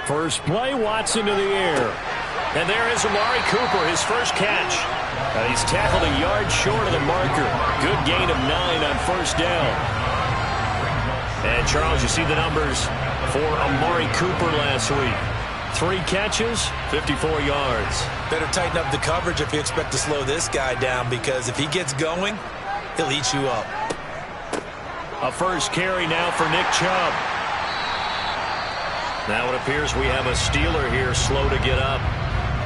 First play, Watson to the air. And there is Amari Cooper, his first catch. And he's tackled a yard short of the marker. Good gain of 9 on first down. And, Charles, you see the numbers for Amari Cooper last week. 3 catches, 54 yards. Better tighten up the coverage if you expect to slow this guy down, because if he gets going, he'll eat you up. A first carry now for Nick Chubb. Now it appears we have a Steeler here slow to get up.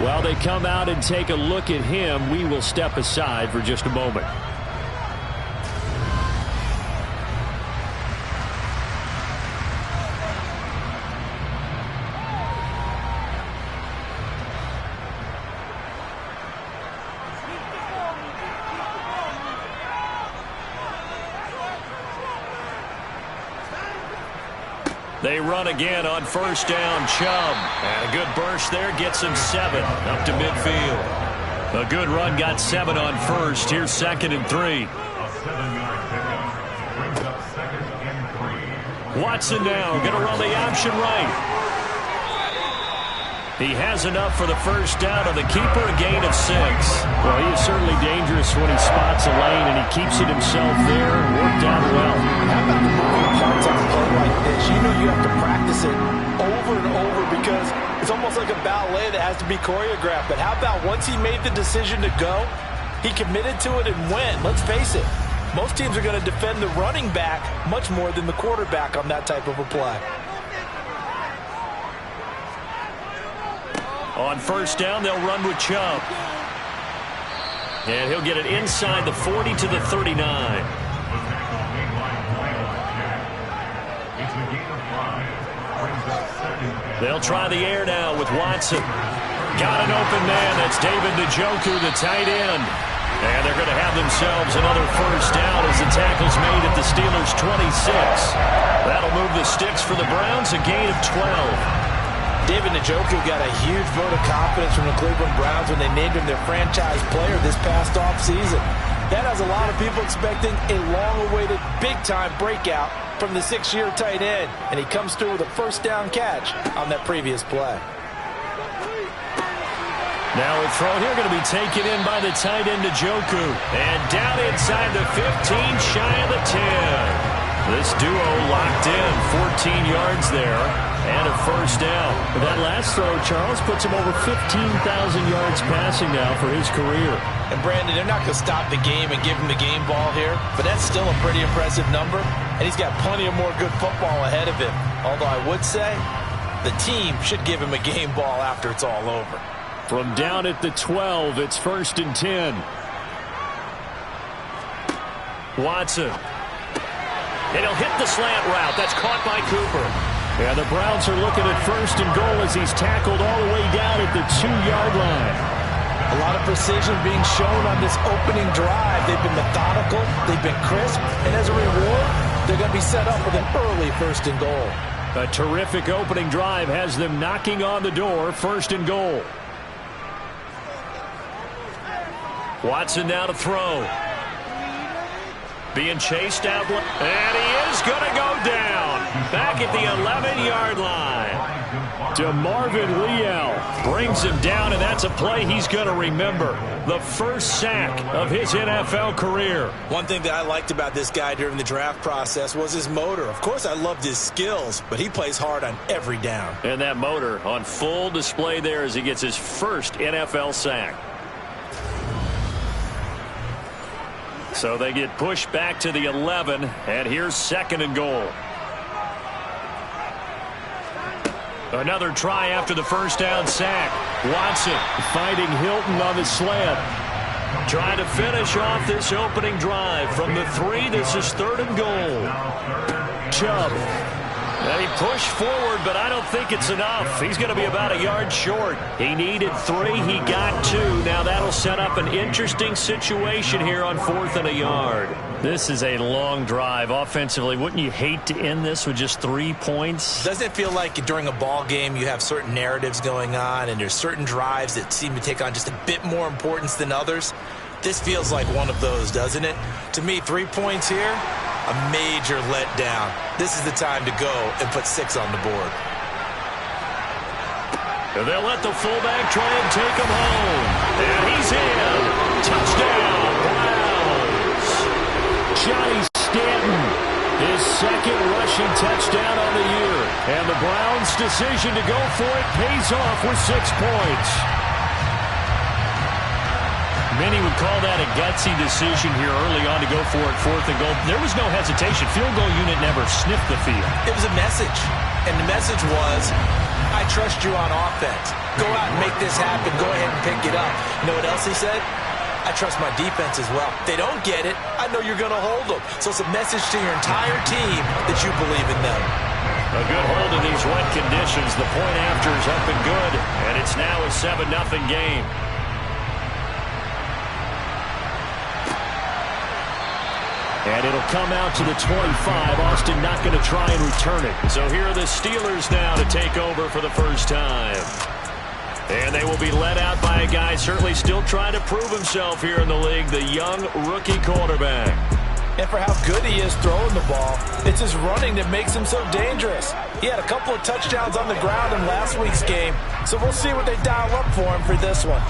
While they come out and take a look at him, we will step aside for just a moment. They run again on first down. Chubb. And a good burst there gets him 7 up to midfield. A good run got 7 on first. Here's 2nd and 3. Watson now going to run the option right. He has enough for the first down on the keeper, a gain of 6. Well, he is certainly dangerous when he spots a lane, and he keeps it himself there and worked out well. How about the moving parts on a play like this? You know you have to practice it over and over because it's almost like a ballet that has to be choreographed. But how about once he made the decision to go, he committed to it and went. Let's face it, most teams are going to defend the running back much more than the quarterback on that type of a play. On first down, they'll run with Chubb. And he'll get it inside the 40 to the 39. They'll try the air now with Watson. Got an open man. That's David Njoku, the tight end. And they're going to have themselves another first down as the tackle's made at the Steelers' 26. That'll move the sticks for the Browns, a gain of 12. David Njoku got a huge vote of confidence from the Cleveland Browns when they named him their franchise player this past offseason. That has a lot of people expecting a long-awaited, big-time breakout from the 6-year tight end, and he comes through with a first down catch on that previous play. Now a throw here going to be taken in by the tight end Njoku. And down inside the 15, shy of the 10. This duo locked in, 14 yards there, and a first down. But that last throw, Charles, puts him over 15,000 yards passing now for his career. And, Brandon, they're not going to stop the game and give him the game ball here, but that's still a pretty impressive number, and he's got plenty of more good football ahead of him. Although I would say the team should give him a game ball after it's all over. From down at the 12, it's 1st and 10. Watson. And he'll hit the slant route. That's caught by Cooper. Yeah, the Browns are looking at 1st and goal as he's tackled all the way down at the 2-yard line. A lot of precision being shown on this opening drive. They've been methodical, they've been crisp, and as a reward, they're going to be set up with an early 1st and goal. A terrific opening drive has them knocking on the door, 1st and goal. Watson now to throw. Being chased out, and he is going to go down. Back at the 11-yard line. DeMarvin Leal brings him down, and that's a play he's going to remember. The first sack of his NFL career. One thing that I liked about this guy during the draft process was his motor. Of course, I loved his skills, but he plays hard on every down. And that motor on full display there as he gets his first NFL sack. So they get pushed back to the 11, and here's 2nd and goal. Another try after the first down sack. Watson finding Hilton on the slant. Trying to finish off this opening drive from the 3. This is 3rd and goal. Chubb. And he pushed forward, but I don't think it's enough. He's going to be about a yard short. He needed 3. He got 2. Now that'll set up an interesting situation here on 4th and a yard. This is a long drive offensively. Wouldn't you hate to end this with just 3 points? Doesn't it feel like during a ball game you have certain narratives going on and there's certain drives that seem to take on just a bit more importance than others? This feels like one of those, doesn't it? To me, 3 points here, a major letdown. This is the time to go and put 6 on the board. They'll let the fullback try and take him home. And he's in. Touchdown, Browns. Johnny Stanton, his second rushing touchdown on the year. And the Browns' decision to go for it pays off with 6 points. Many would call that a gutsy decision here early on to go for it, 4th and goal. There was no hesitation. Field goal unit never sniffed the field. It was a message, and the message was, I trust you on offense. Go out and make this happen. Go ahead and pick it up. You know what else he said? I trust my defense as well. If they don't get it, I know you're going to hold them. So it's a message to your entire team that you believe in them. A good hold in these wet conditions. The point after is up and good, and it's now a 7-0 game. And it'll come out to the 25. Austin not going to try and return it. So here are the Steelers now to take over for the first time. And they will be led out by a guy certainly still trying to prove himself here in the league, the young rookie quarterback. And for how good he is throwing the ball, it's his running that makes him so dangerous. He had a couple of touchdowns on the ground in last week's game, so we'll see what they dial up for him for this one.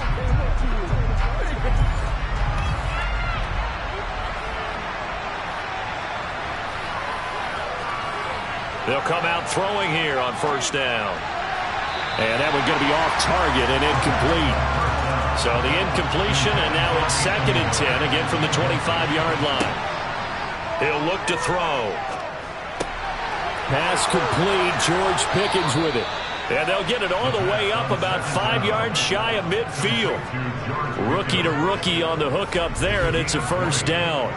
They'll come out throwing here on first down. And that one's going to be off target and incomplete. So the incompletion, and now it's 2nd and 10, again from the 25-yard line. He'll look to throw. Pass complete. George Pickens with it. And they'll get it all the way up about 5 yards shy of midfield. Rookie to rookie on the hook up there, and it's a first down.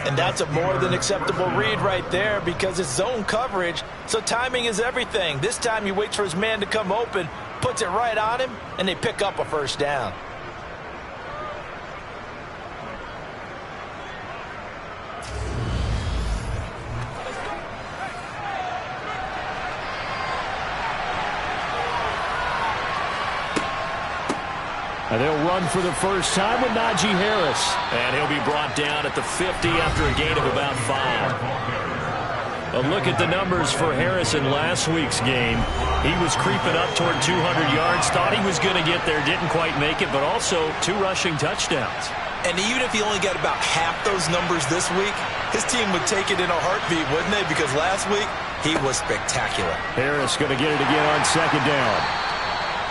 And that's a more than acceptable read right there because it's zone coverage, so timing is everything. This time he waits for his man to come open, puts it right on him, and they pick up a first down. And they'll run for the first time with Najee Harris. And he'll be brought down at the 50 after a gain of about 5. A look at the numbers for Harris in last week's game. He was creeping up toward 200 yards, thought he was going to get there, didn't quite make it, but also 2 rushing touchdowns. And even if he only got about half those numbers this week, his team would take it in a heartbeat, wouldn't they? Because last week, he was spectacular. Harris going to get it again on 2nd down.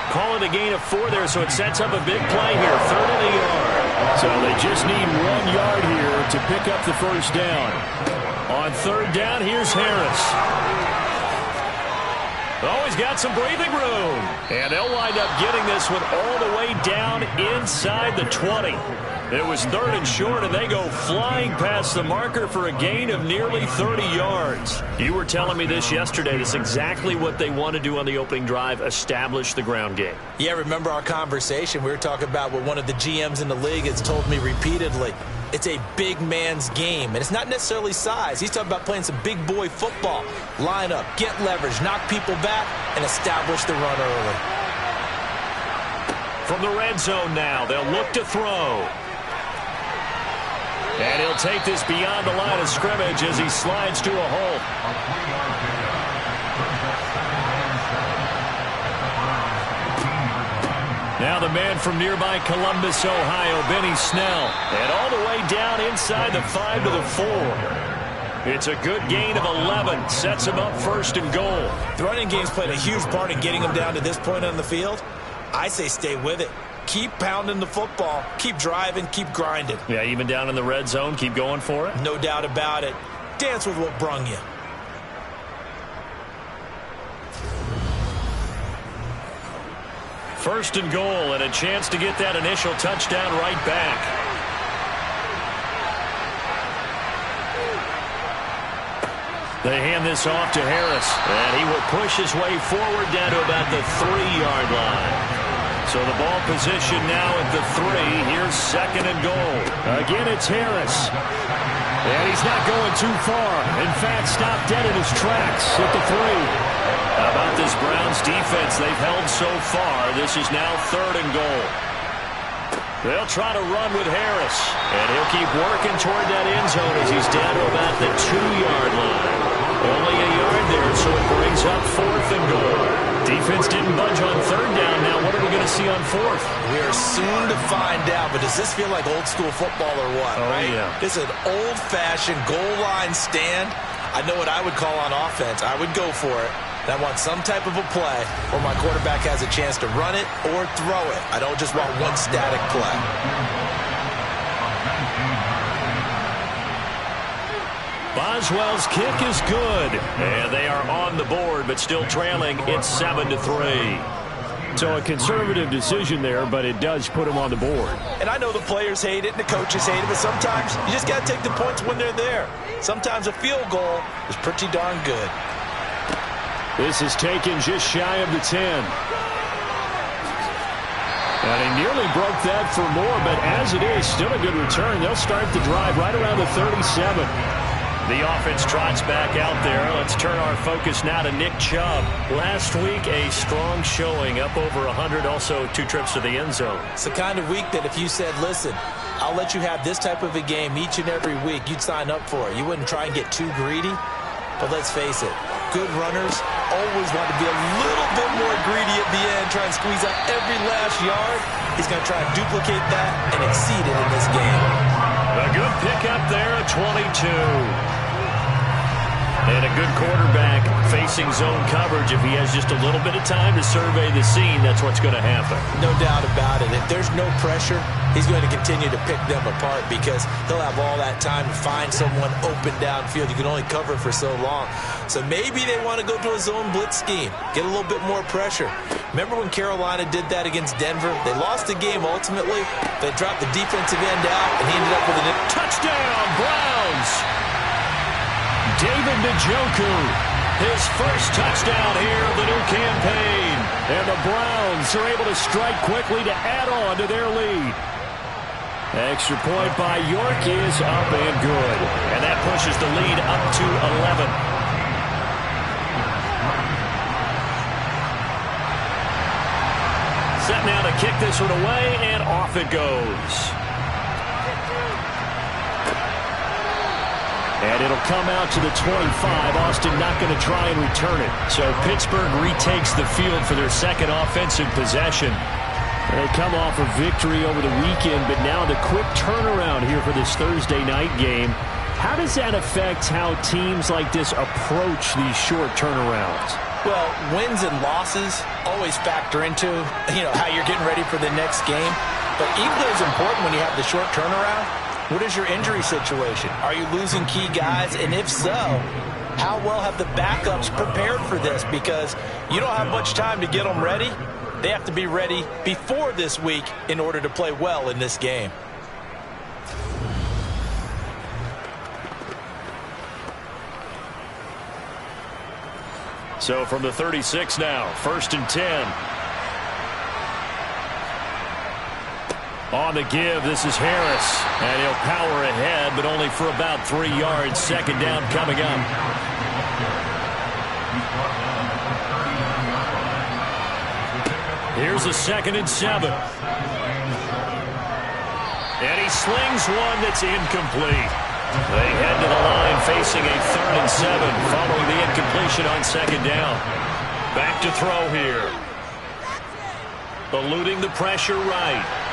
Call it a gain of 4 there, so it sets up a big play here, 3rd and a yard. So they just need 1 yard here to pick up the first down. On 3rd down, here's Harris. Oh, he's got some breathing room. And they'll wind up getting this one all the way down inside the 20. It was 3rd and short, and they go flying past the marker for a gain of nearly 30 yards. You were telling me this yesterday. That's exactly what they want to do on the opening drive, establish the ground game. Yeah, remember our conversation? We were talking about what one of the GMs in the league has told me repeatedly. It's a big man's game, and it's not necessarily size. He's talking about playing some big boy football. Line up, get leverage, knock people back, and establish the run early. From the red zone now, they'll look to throw. And he'll take this beyond the line of scrimmage as he slides to a hole. Now the man from nearby Columbus, Ohio, Benny Snell. And all the way down inside the 5 to the 4. It's a good gain of 11. Sets him up 1st and goal. The running game's played a huge part in getting him down to this point on the field. I say stay with it. Keep pounding the football. Keep driving. Keep grinding. Yeah, even down in the red zone, keep going for it. No doubt about it. Dance with what brung you. First and goal, and a chance to get that initial touchdown right back. They hand this off to Harris, and he will push his way forward down to about the 3-yard line. So the ball position now at the 3. Here's 2nd and goal. Again, it's Harris. And he's not going too far. In fact, stopped dead in his tracks at the 3. How about this Browns defense? They've held so far. This is now 3rd and goal. They'll try to run with Harris. And he'll keep working toward that end zone as he's down to about the 2-yard line. Only a yard there, so it brings up 4th and goal. Defense didn't budge on third down. Now what are we going to see on fourth? We are soon to find out, but does this feel like old school football or what, right? Yeah. This is an old-fashioned goal line stand. I know what I would call on offense. I would go for it. And I want some type of a play where my quarterback has a chance to run it or throw it. I don't just want one static play. Boswell's kick is good. And they are on the board, but still trailing. It's 7-3. So a conservative decision there, but it does put them on the board. And I know the players hate it and the coaches hate it, but sometimes you just got to take the points when they're there. Sometimes a field goal is pretty darn good. This is taken just shy of the 10. And he nearly broke that for more, but as it is, still a good return. They'll start the drive right around the 37. The offense trots back out there. Let's turn our focus now to Nick Chubb. Last week, a strong showing, up over 100, also 2 trips to the end zone. It's the kind of week that if you said, listen, I'll let you have this type of a game each and every week, you'd sign up for it. You wouldn't try and get too greedy. But let's face it, good runners always want to be a little bit more greedy at the end, try and squeeze out every last yard. He's going to try and duplicate that and exceed it in this game. A good pickup there, a 22. And a good quarterback facing zone coverage. If he has just a little bit of time to survey the scene, that's what's going to happen. No doubt about it. If there's no pressure, he's going to continue to pick them apart because he'll have all that time to find someone open downfield. You can only cover for so long. So maybe they want to go to a zone blitz scheme, get a little bit more pressure. Remember when Carolina did that against Denver? They lost the game ultimately. They dropped the defensive end out, and he ended up with a touchdown, Browns! David Njoku, his first touchdown here of the new campaign. And the Browns are able to strike quickly to add on to their lead. Extra point by York is up and good. And that pushes the lead up to 11. Set now to kick this one away, and off it goes. And it'll come out to the 25. Austin not going to try and return it. So Pittsburgh retakes the field for their second offensive possession. They come off a victory over the weekend, but now the quick turnaround here for this Thursday night game. How does that affect how teams like this approach these short turnarounds? Well, wins and losses always factor into, how you're getting ready for the next game. But equally as important when you have the short turnaround, what is your injury situation? Are you losing key guys? And if so, how well have the backups prepared for this? Because you don't have much time to get them ready. They have to be ready before this week in order to play well in this game. So from the 36 now, 1st and 10. On the give, this is Harris. And he'll power ahead, but only for about 3 yards. Second down coming up. Here's a 2nd and 7. And he slings one that's incomplete. They head to the line facing a 3rd and 7 following the incompletion on 2nd down. Back to throw here. Eluding the pressure right.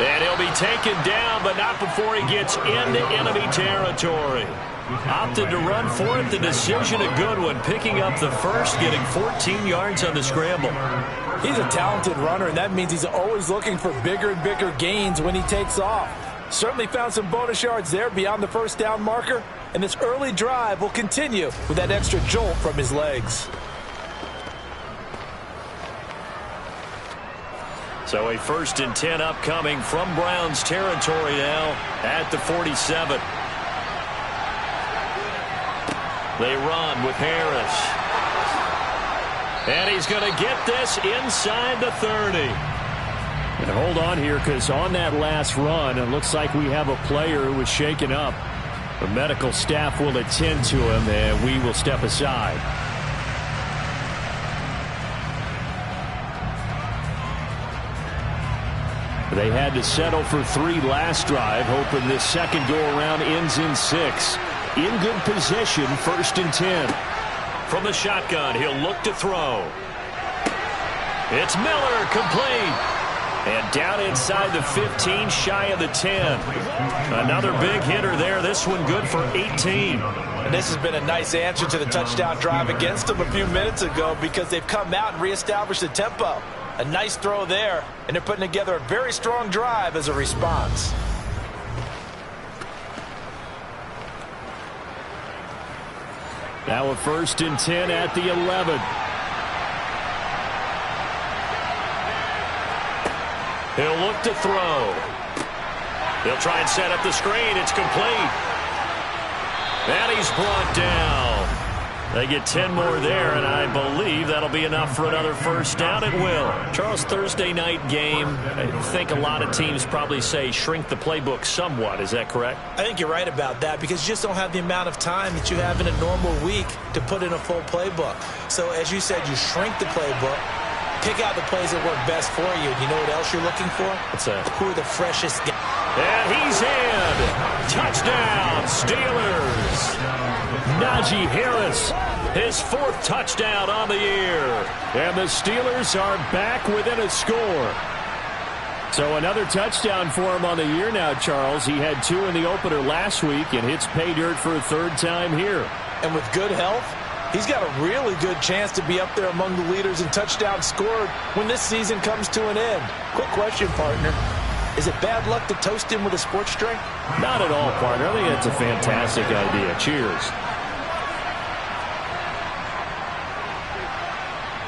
And he'll be taken down, but not before he gets into enemy territory. Opted to run for it. The decision a good one. Picking up the first, getting 14 yards on the scramble. He's a talented runner, and that means he's always looking for bigger and bigger gains when he takes off. Certainly found some bonus yards there beyond the first down marker, and this early drive will continue with that extra jolt from his legs. So a 1st and 10 upcoming from Browns territory now at the 47. They run with Harris. And he's going to get this inside the 30. And hold on here, because on that last run, it looks like we have a player who was shaken up. The medical staff will attend to him, and we will step aside. They had to settle for 3 last drive, hoping this second go-around ends in 6. In good position, 1st and 10. from the shotgun. He'll look to throw. It's Miller, complete. And down inside the 15, shy of the 10. Another big hitter there. This one good for 18. And this has been a nice answer to the touchdown drive against them a few minutes ago because they've come out and reestablished the tempo. A nice throw there, and they're putting together a very strong drive as a response. Now a 1st and 10 at the 11. He'll look to throw. He'll try and set up the screen. It's complete. And he's brought down. They get 10 more there, and I believe that'll be enough for another first down. It will. Charles, Thursday night game, I think a lot of teams probably say shrink the playbook somewhat. Is that correct? I think you're right about that because you just don't have the amount of time that you have in a normal week to put in a full playbook. So, as you said, you shrink the playbook, pick out the plays that work best for you. You know what else you're looking for? What's that? Who are the freshest guys? And he's in. Touchdown, Steelers. Najee Harris, his 4th touchdown on the year. And the Steelers are back within a score. So another touchdown for him on the year now, Charles. He had 2 in the opener last week and hits pay dirt for a 3rd time here. And with good health, he's got a really good chance to be up there among the leaders in touchdowns scored when this season comes to an end. Quick question, partner. Is it bad luck to toast him with a sports drink? Not at all, partner. I think that's a fantastic idea. Cheers.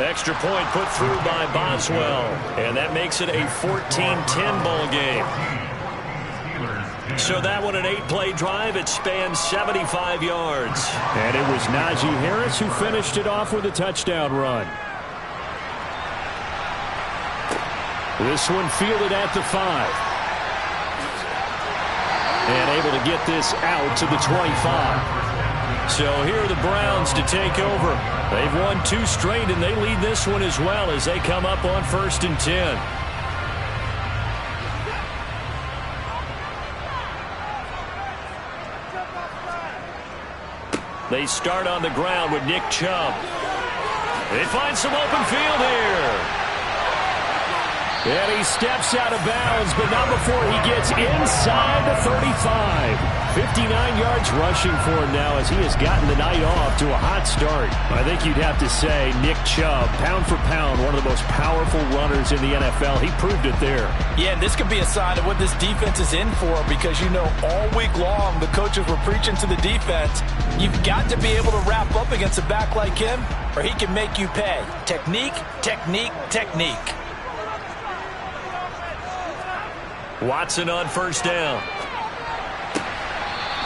Extra point put through by Boswell. And that makes it a 14-10 ball game. So that one, an 8-play drive. It spans 75 yards. And it was Najee Harris who finished it off with a touchdown run. This one fielded at the 5. And able to get this out to the 25. So here are the Browns to take over. They've won 2 straight, and they lead this one as well as they come up on 1st and 10. They start on the ground with Nick Chubb. They find some open field here. And he steps out of bounds, but not before he gets inside the 35. 59 yards rushing for him now as he has gotten the night off to a hot start. I think you'd have to say Nick Chubb, pound for pound, one of the most powerful runners in the NFL. He proved it there. Yeah, and this could be a sign of what this defense is in for because, you know, all week long the coaches were preaching to the defense. You've got to be able to wrap up against a back like him or he can make you pay. Technique, technique, technique. Watson on 1st down.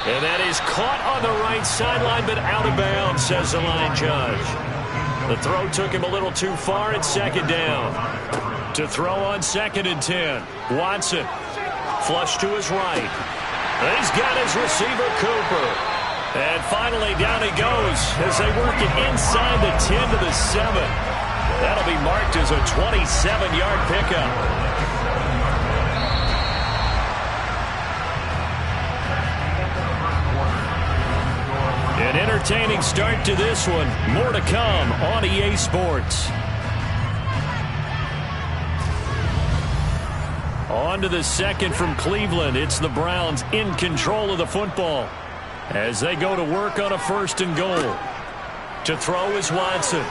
And that is caught on the right sideline, but out of bounds, says the line judge. The throw took him a little too far at 2nd down. To throw on 2nd and 10. Watson, flush to his right. And he's got his receiver, Cooper. And finally, down he goes as they work it inside the 10 to the 7. That'll be marked as a 27-yard pickup. An entertaining start to this one. More to come on EA Sports. On to the 2nd from Cleveland. It's the Browns in control of the football as they go to work on a 1st and goal. To throw is Watson.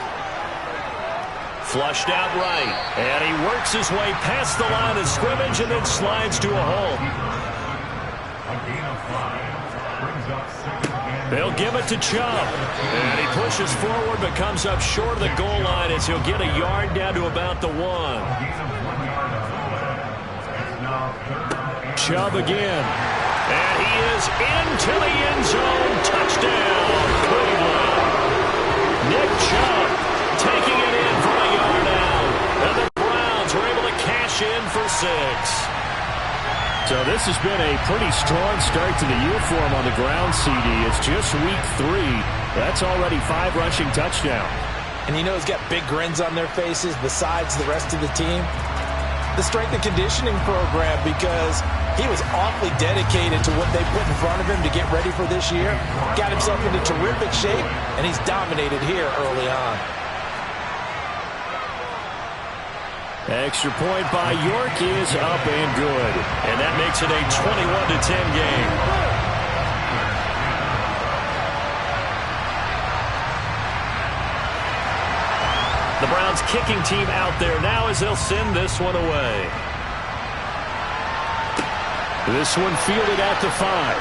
Flushed out right. And he works his way past the line of scrimmage and then slides to a hole. They'll give it to Chubb. And he pushes forward but comes up short of the goal line as he'll get a yard down to about the 1. Chubb again. And he is into the end zone. Touchdown, Cleveland. Nick Chubb taking it in from a yard out. And the Browns were able to cash in for 6. So this has been a pretty strong start to the year for him on the ground, CD. It's just week 3. That's already 5 rushing touchdowns. And you know he's got big grins on their faces besides the rest of the team. the strength and conditioning program because he was awfully dedicated to what they put in front of him to get ready for this year. Got himself into terrific shape, and he's dominated here early on. Extra point by York is up and good. And that makes it a 21-10 game. The Browns kicking team out there now as they'll send this one away. This one fielded at the 5.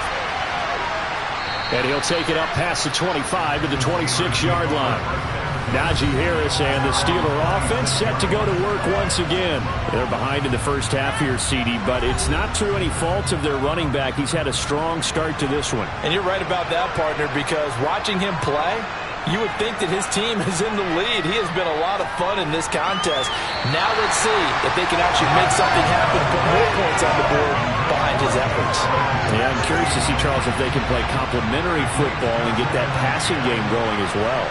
And he'll take it up past the 25 to the 26-yard line. Najee Harris and the Steeler offense set to go to work once again. They're behind in the first half here, CD, but it's not through any fault of their running back. He's had a strong start to this one. And you're right about that, partner, because watching him play, you would think that his team is in the lead. He has been a lot of fun in this contest. Now let's see if they can actually make something happen, put more points on the board behind his efforts. Yeah, I'm curious to see, Charles, if they can play complementary football and get that passing game going as well.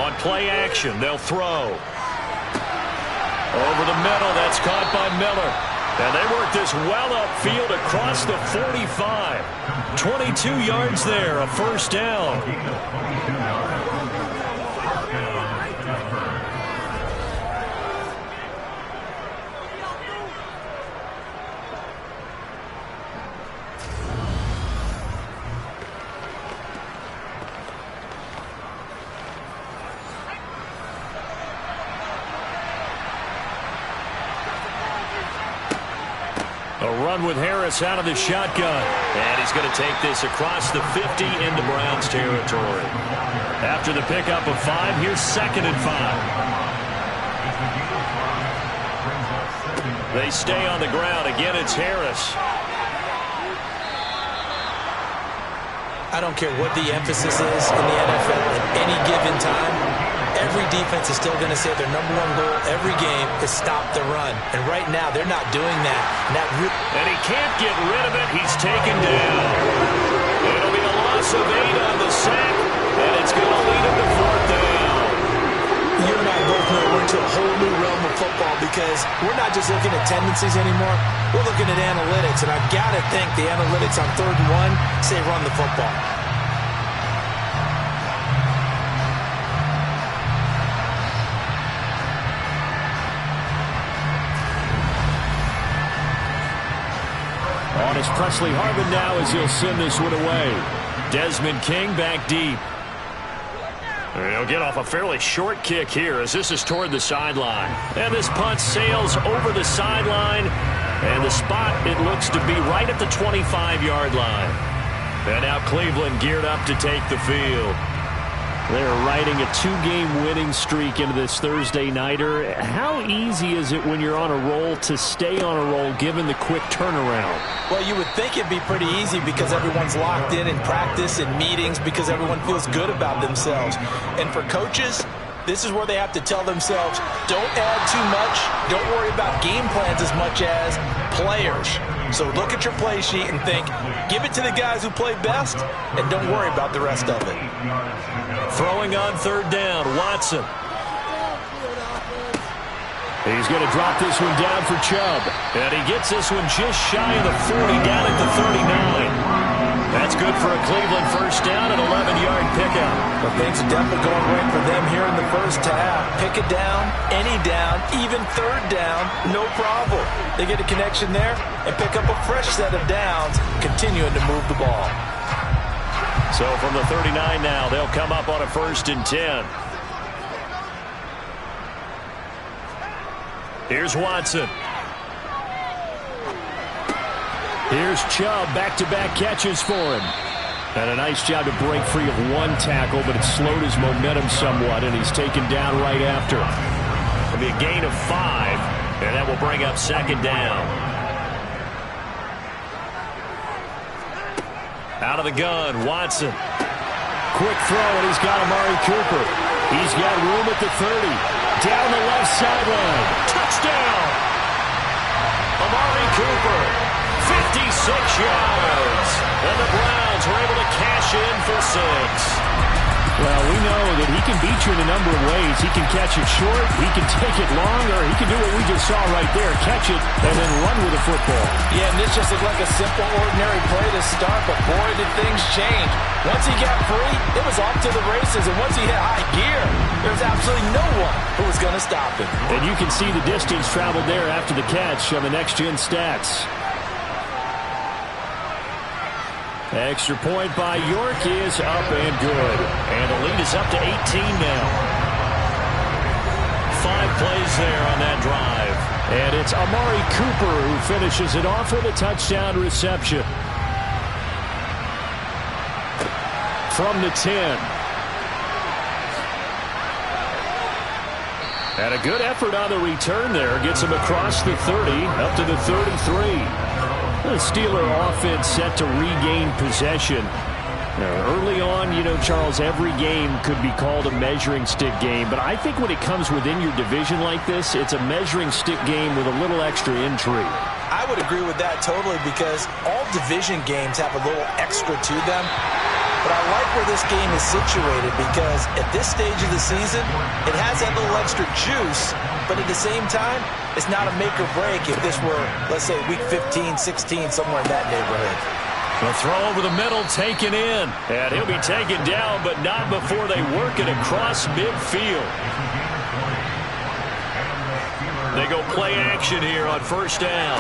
On play action, they'll throw. Over the middle, that's caught by Miller. And they work this well upfield across the 45. 22 yards there, a first down. A run with Harris out of the shotgun. And he's going to take this across the 50 into Browns territory. After the pickup of 5, here's 2nd and 5. They stay on the ground. Again, it's Harris. I don't care what the emphasis is in the NFL at any given time. Every defense is still going to say their #1 goal every game is stop the run. And right now, they're not doing that. And he can't get rid of it. He's taken down. It'll be a loss of 8 on the sack, and it's going to lead him to 4th down. You and I both know we're into a whole new realm of football because we're not just looking at tendencies anymore. We're looking at analytics, and I've got to think the analytics on 3rd and 1 say run the football. On is Presley Harvin now as he'll send this one away. Desmond King back deep. He'll get off a fairly short kick here as this is toward the sideline. And this punt sails over the sideline. And the spot, it looks to be right at the 25-yard line. And now Cleveland geared up to take the field. They're riding a 2-game winning streak into this Thursday nighter. How easy is it when you're on a roll to stay on a roll given the quick turnaround? Well, you would think it'd be pretty easy because everyone's locked in practice and meetings because everyone feels good about themselves. And for coaches, this is where they have to tell themselves, don't add too much. Don't worry about game plans as much as players. So look at your play sheet and think, give it to the guys who play best, and don't worry about the rest of it. Throwing on 3rd down, Watson. He's going to drop this one down for Chubb. And he gets this one just shy of the 40, down at the 39. That's good for a Cleveland first down, an 11-yard pickup. But things are definitely going right for them here in the first half. Pick it down, any down, even 3rd down, no problem. They get a connection there and pick up a fresh set of downs, continuing to move the ball. So from the 39 now, they'll come up on a 1st and 10. Here's Watson. Here's Chubb, back-to-back catches for him. And a nice job to break free of 1 tackle, but it slowed his momentum somewhat, and he's taken down right after. It'll be a gain of 5, and that will bring up 2nd down. Out of the gun, Watson. Quick throw, and he's got Amari Cooper. He's got room at the 30. Down the left sideline. Touchdown! Amari Cooper, 56 yards. And the Browns were able to cash in for 6. Well, we know that he can beat you in a number of ways. He can catch it short, he can take it long, or he can do what we just saw right there, catch it and then run with the football. Yeah, and this just looked like a simple, ordinary play to start, but boy, did things change. Once he got free, it was off to the races, and once he hit high gear, there was absolutely no one who was going to stop him. And you can see the distance traveled there after the catch on the next-gen stats. Extra point by York is up and good. And the lead is up to 18 now. 5 plays there on that drive. And it's Amari Cooper who finishes it off with a touchdown reception. From the 10. And a good effort on the return there. Gets him across the 30, up to the 33. The Steeler offense set to regain possession. Early on, you know, Charles, every game could be called a measuring stick game. But I think when it comes within your division like this, it's a measuring stick game with a little extra intrigue. I would agree with that totally because all division games have a little extra to them. But I like where this game is situated because at this stage of the season, it has that little extra juice, but at the same time, it's not a make or break if this were, let's say, week 15, 16, somewhere in that neighborhood. The throw over the middle taken in. And he'll be taken down, but not before they work it across midfield. They go play action here on first down.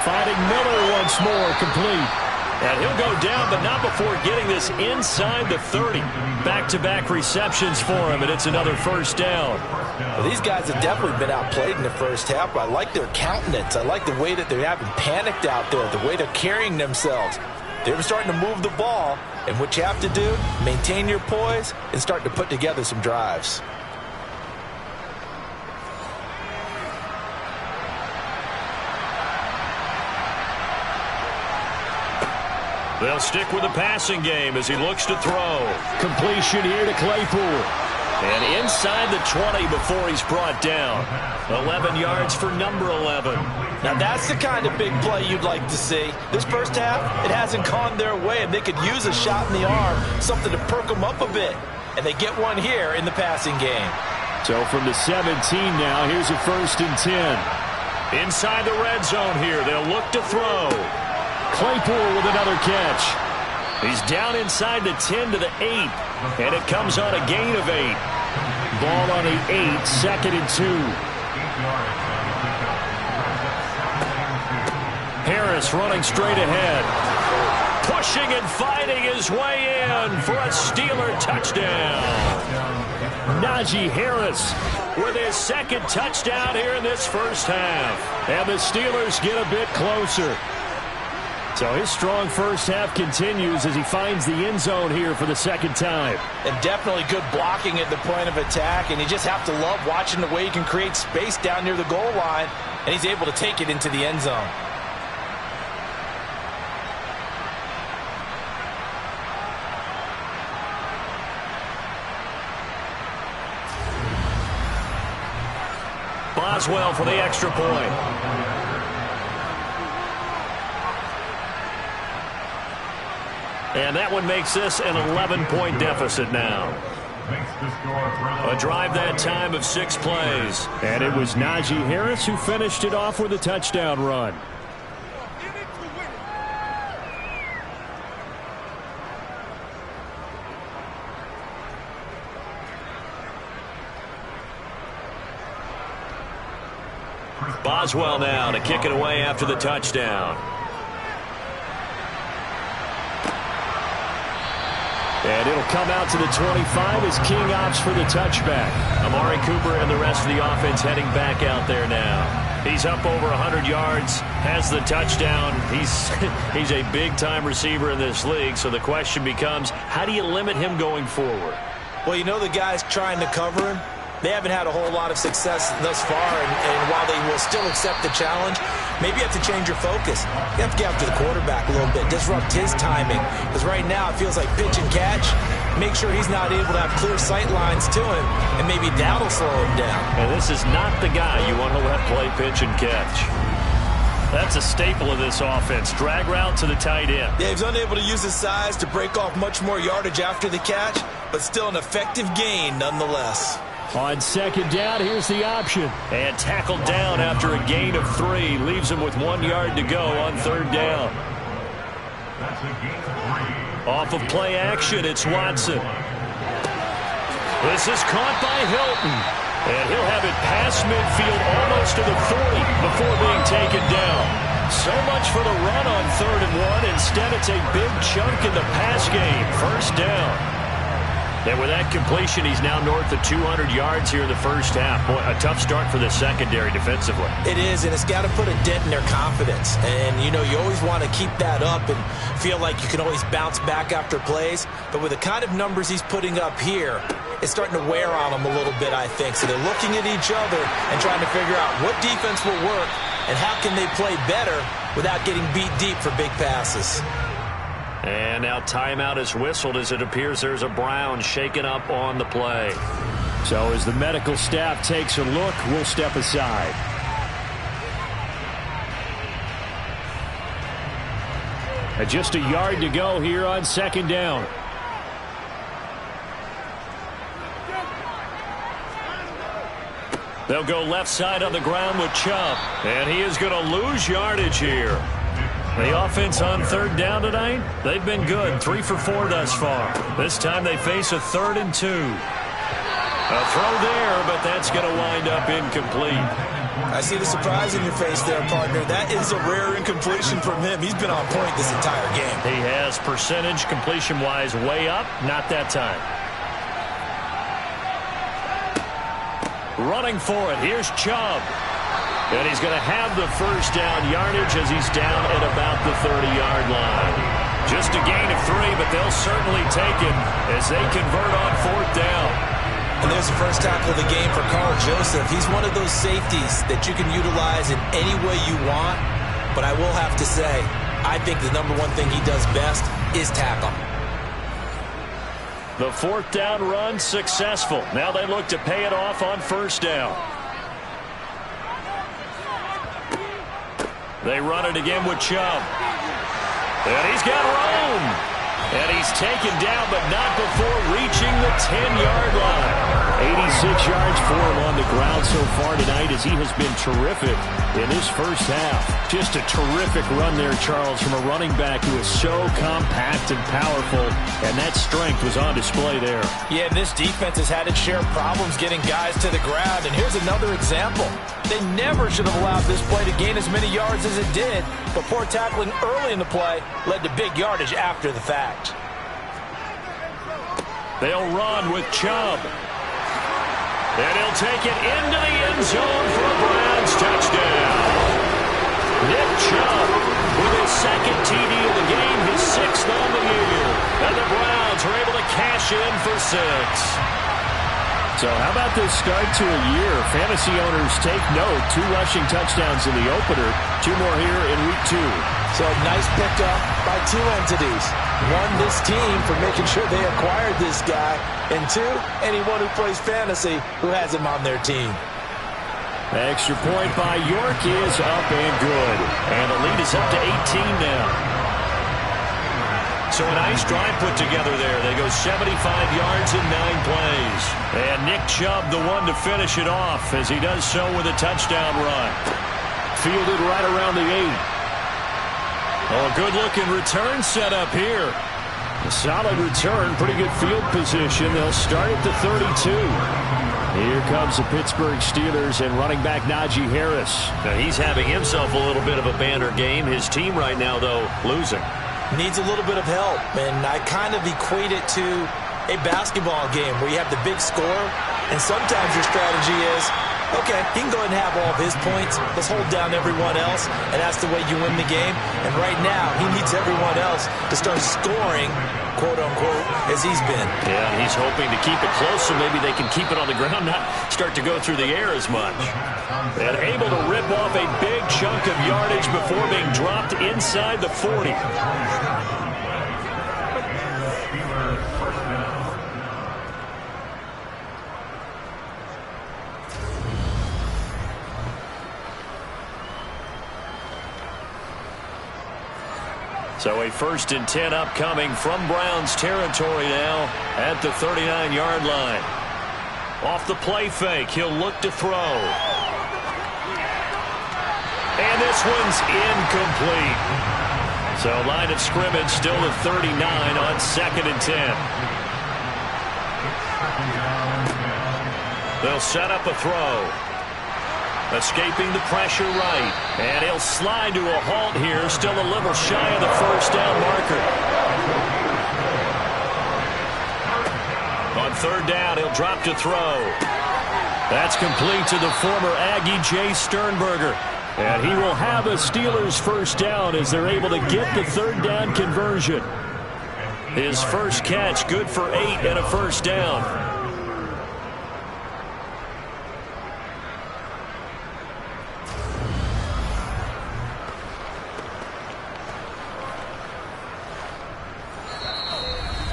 Finding Miller once more, complete. And he'll go down, but not before getting this inside the 30. Back-to-back receptions for him, and it's another first down. Well, these guys have definitely been outplayed in the first half, but I like their countenance. I like the way that they haven't panicked out there, the way they're carrying themselves. They're starting to move the ball, and what you have to do, maintain your poise and start to put together some drives. They'll stick with the passing game as he looks to throw. Completion here to Claypool. And inside the 20 before he's brought down. 11 yards for number 11. Now that's the kind of big play you'd like to see. This first half, it hasn't gone their way, and they could use a shot in the arm, something to perk them up a bit. And they get one here in the passing game. So from the 17 now, here's a 1st and 10. Inside the red zone here, they'll look to throw. Claypool with another catch. He's down inside the 10 to the 8, and it comes on a gain of 8. Ball on the 8, 2nd and 2. Harris running straight ahead. Pushing and fighting his way in for a Steeler touchdown. Najee Harris with his 2nd touchdown here in this first half. And the Steelers get a bit closer. So his strong first half continues as he finds the end zone here for the 2nd time. And definitely good blocking at the point of attack, and you just have to love watching the way he can create space down near the goal line, and he's able to take it into the end zone. Boswell for the extra point. And that one makes this an 11-point deficit now. A drive that time of 6 plays. And it was Najee Harris who finished it off with a touchdown run. Boswell now to kick it away after the touchdown. And it'll come out to the 25 as King opts for the touchback. Amari Cooper and the rest of the offense heading back out there now. He's up over 100 yards, has the touchdown. He's a big-time receiver in this league, so the question becomes, how do you limit him going forward? Well, you know the guys trying to cover him, they haven't had a whole lot of success thus far, and while they will still accept the challenge, maybe you have to change your focus. You have to get after the quarterback a little bit, disrupt his timing, because right now it feels like pitch and catch. Make sure he's not able to have clear sight lines to him, and maybe that'll slow him down. And this is not the guy you want to let play pitch and catch. That's a staple of this offense. Drag route to the tight end. Yeah, he's unable to use his size to break off much more yardage after the catch, but still an effective gain nonetheless. On second down, here's the option. And tackled down after a gain of 3. Leaves him with 1 yard to go on third down. Off of play action, it's Watson. This is caught by Hilton. And he'll have it past midfield almost to the 40 before being taken down. So much for the run on 3rd and 1. Instead, it's a big chunk in the pass game. First down. And with that completion, he's now north of 200 yards here in the first half. Boy, a tough start for the secondary defensively. It is, and it's got to put a dent in their confidence. And, you know, you always want to keep that up and feel like you can always bounce back after plays. But with the kind of numbers he's putting up here, it's starting to wear on them a little bit, I think. So they're looking at each other and trying to figure out what defense will work and how can they play better without getting beat deep for big passes. And now timeout is whistled as it appears there's a Brown shaken up on the play. So as the medical staff takes a look, we'll step aside. And just a yard to go here on second down. They'll go left side on the ground with Chubb. And he is going to lose yardage here. The offense on third down tonight, they've been good. 3 for 4 thus far. This time they face a 3rd and 2. A throw there, but that's going to wind up incomplete. I see the surprise in your face there, partner. That is a rare incompletion from him. He's been on point this entire game. He has percentage completion-wise way up. Not that time. Running for it. Here's Chubb. And he's going to have the first down yardage as he's down at about the 30-yard line. Just a gain of 3, but they'll certainly take it as they convert on 4th down. And there's the first tackle of the game for Carl Joseph. He's one of those safeties that you can utilize in any way you want. But I will have to say, I think the number one thing he does best is tackle. The 4th down run successful. Now they look to pay it off on first down. They run it again with Chubb. And he's got room. And he's taken down, but not before reaching the 10-yard line. 86 yards for him on the ground so far tonight as he has been terrific in this first half. Just a terrific run there, Charles, from a running back who is so compact and powerful, and that strength was on display there. Yeah, this defense has had its share of problems getting guys to the ground, and here's another example. They never should have allowed this play to gain as many yards as it did, but poor tackling early in the play led to big yardage after the fact. They'll run with Chubb. And he'll take it into the end zone for a Browns touchdown. Nick Chubb with his 2nd TD of the game, his 6th on the year. And the Browns are able to cash in for 6. So how about this start to a year? Fantasy owners take note. 2 rushing touchdowns in the opener. 2 more here in week 2. So nice pickup by 2 entities. 1, this team for making sure they acquired this guy. And 2, anyone who plays fantasy who has him on their team. Extra point by York is up and good. And the lead is up to 18 now. So a nice drive put together there. They go 75 yards in 9 plays. And Nick Chubb, the one to finish it off, as he does so with a touchdown run. Fielded right around the 8. Oh, a good-looking return set up here. A solid return, pretty good field position. They'll start at the 32. Here comes the Pittsburgh Steelers and running back Najee Harris. Now he's having himself a little bit of a banner game. His team right now, though, losing. Needs a little bit of help, and I kind of equate it to a basketball game where you have the big score, and sometimes your strategy is, okay, he can go ahead and have all of his points. Let's hold down everyone else, and that's the way you win the game. And right now, he needs everyone else to start scoring, quote-unquote, as he's been. Yeah, he's hoping to keep it close so maybe they can keep it on the ground, not start to go through the air as much. And able to rip off a big chunk of yardage before being dropped inside the 40. So a 1st and 10 upcoming from Browns territory now at the 39-yard line. Off the play fake, he'll look to throw. And this one's incomplete. So line of scrimmage still at 39 on 2nd and 10. They'll set up a throw. Escaping the pressure right. And he'll slide to a halt here. Still a little shy of the 1st down marker. On 3rd down, he'll drop to throw. That's complete to the former Aggie, Jay Sternberger. And he will have a Steelers 1st down as they're able to get the 3rd down conversion. His first catch, good for 8 and a 1st down.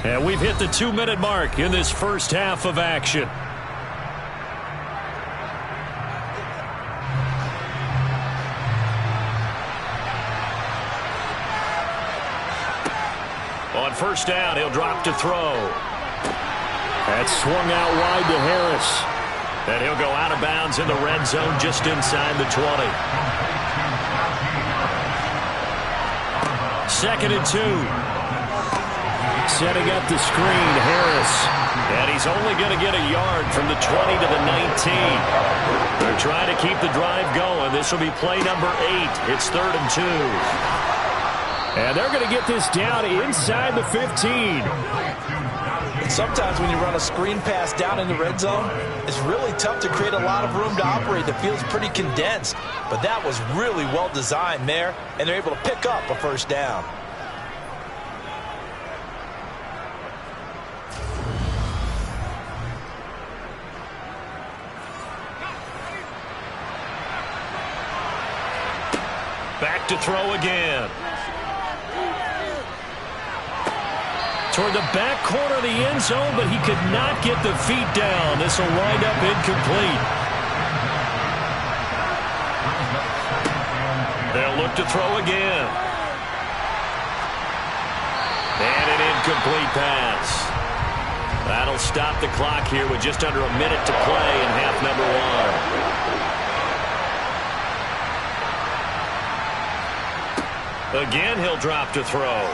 And we've hit the 2-minute mark in this first half of action. On 1st down, he'll drop to throw. That's swung out wide to Harris. And he'll go out of bounds in the red zone just inside the 20. 2nd and 2. Setting up the screen, Harris. And he's only going to get a yard from the 20 to the 19. They're trying to keep the drive going. This will be play number 8. It's 3rd and 2. And they're going to get this down inside the 15. Sometimes when you run a screen pass down in the red zone, it's really tough to create a lot of room to operate. The field's pretty condensed. But that was really well designed there, and they're able to pick up a 1st down. Back to throw again. Toward the back corner of the end zone, but he could not get the feet down. This will wind up incomplete. They'll look to throw again. And an incomplete pass. That'll stop the clock here with just under a minute to play in half number 1. Again, he'll drop to throw.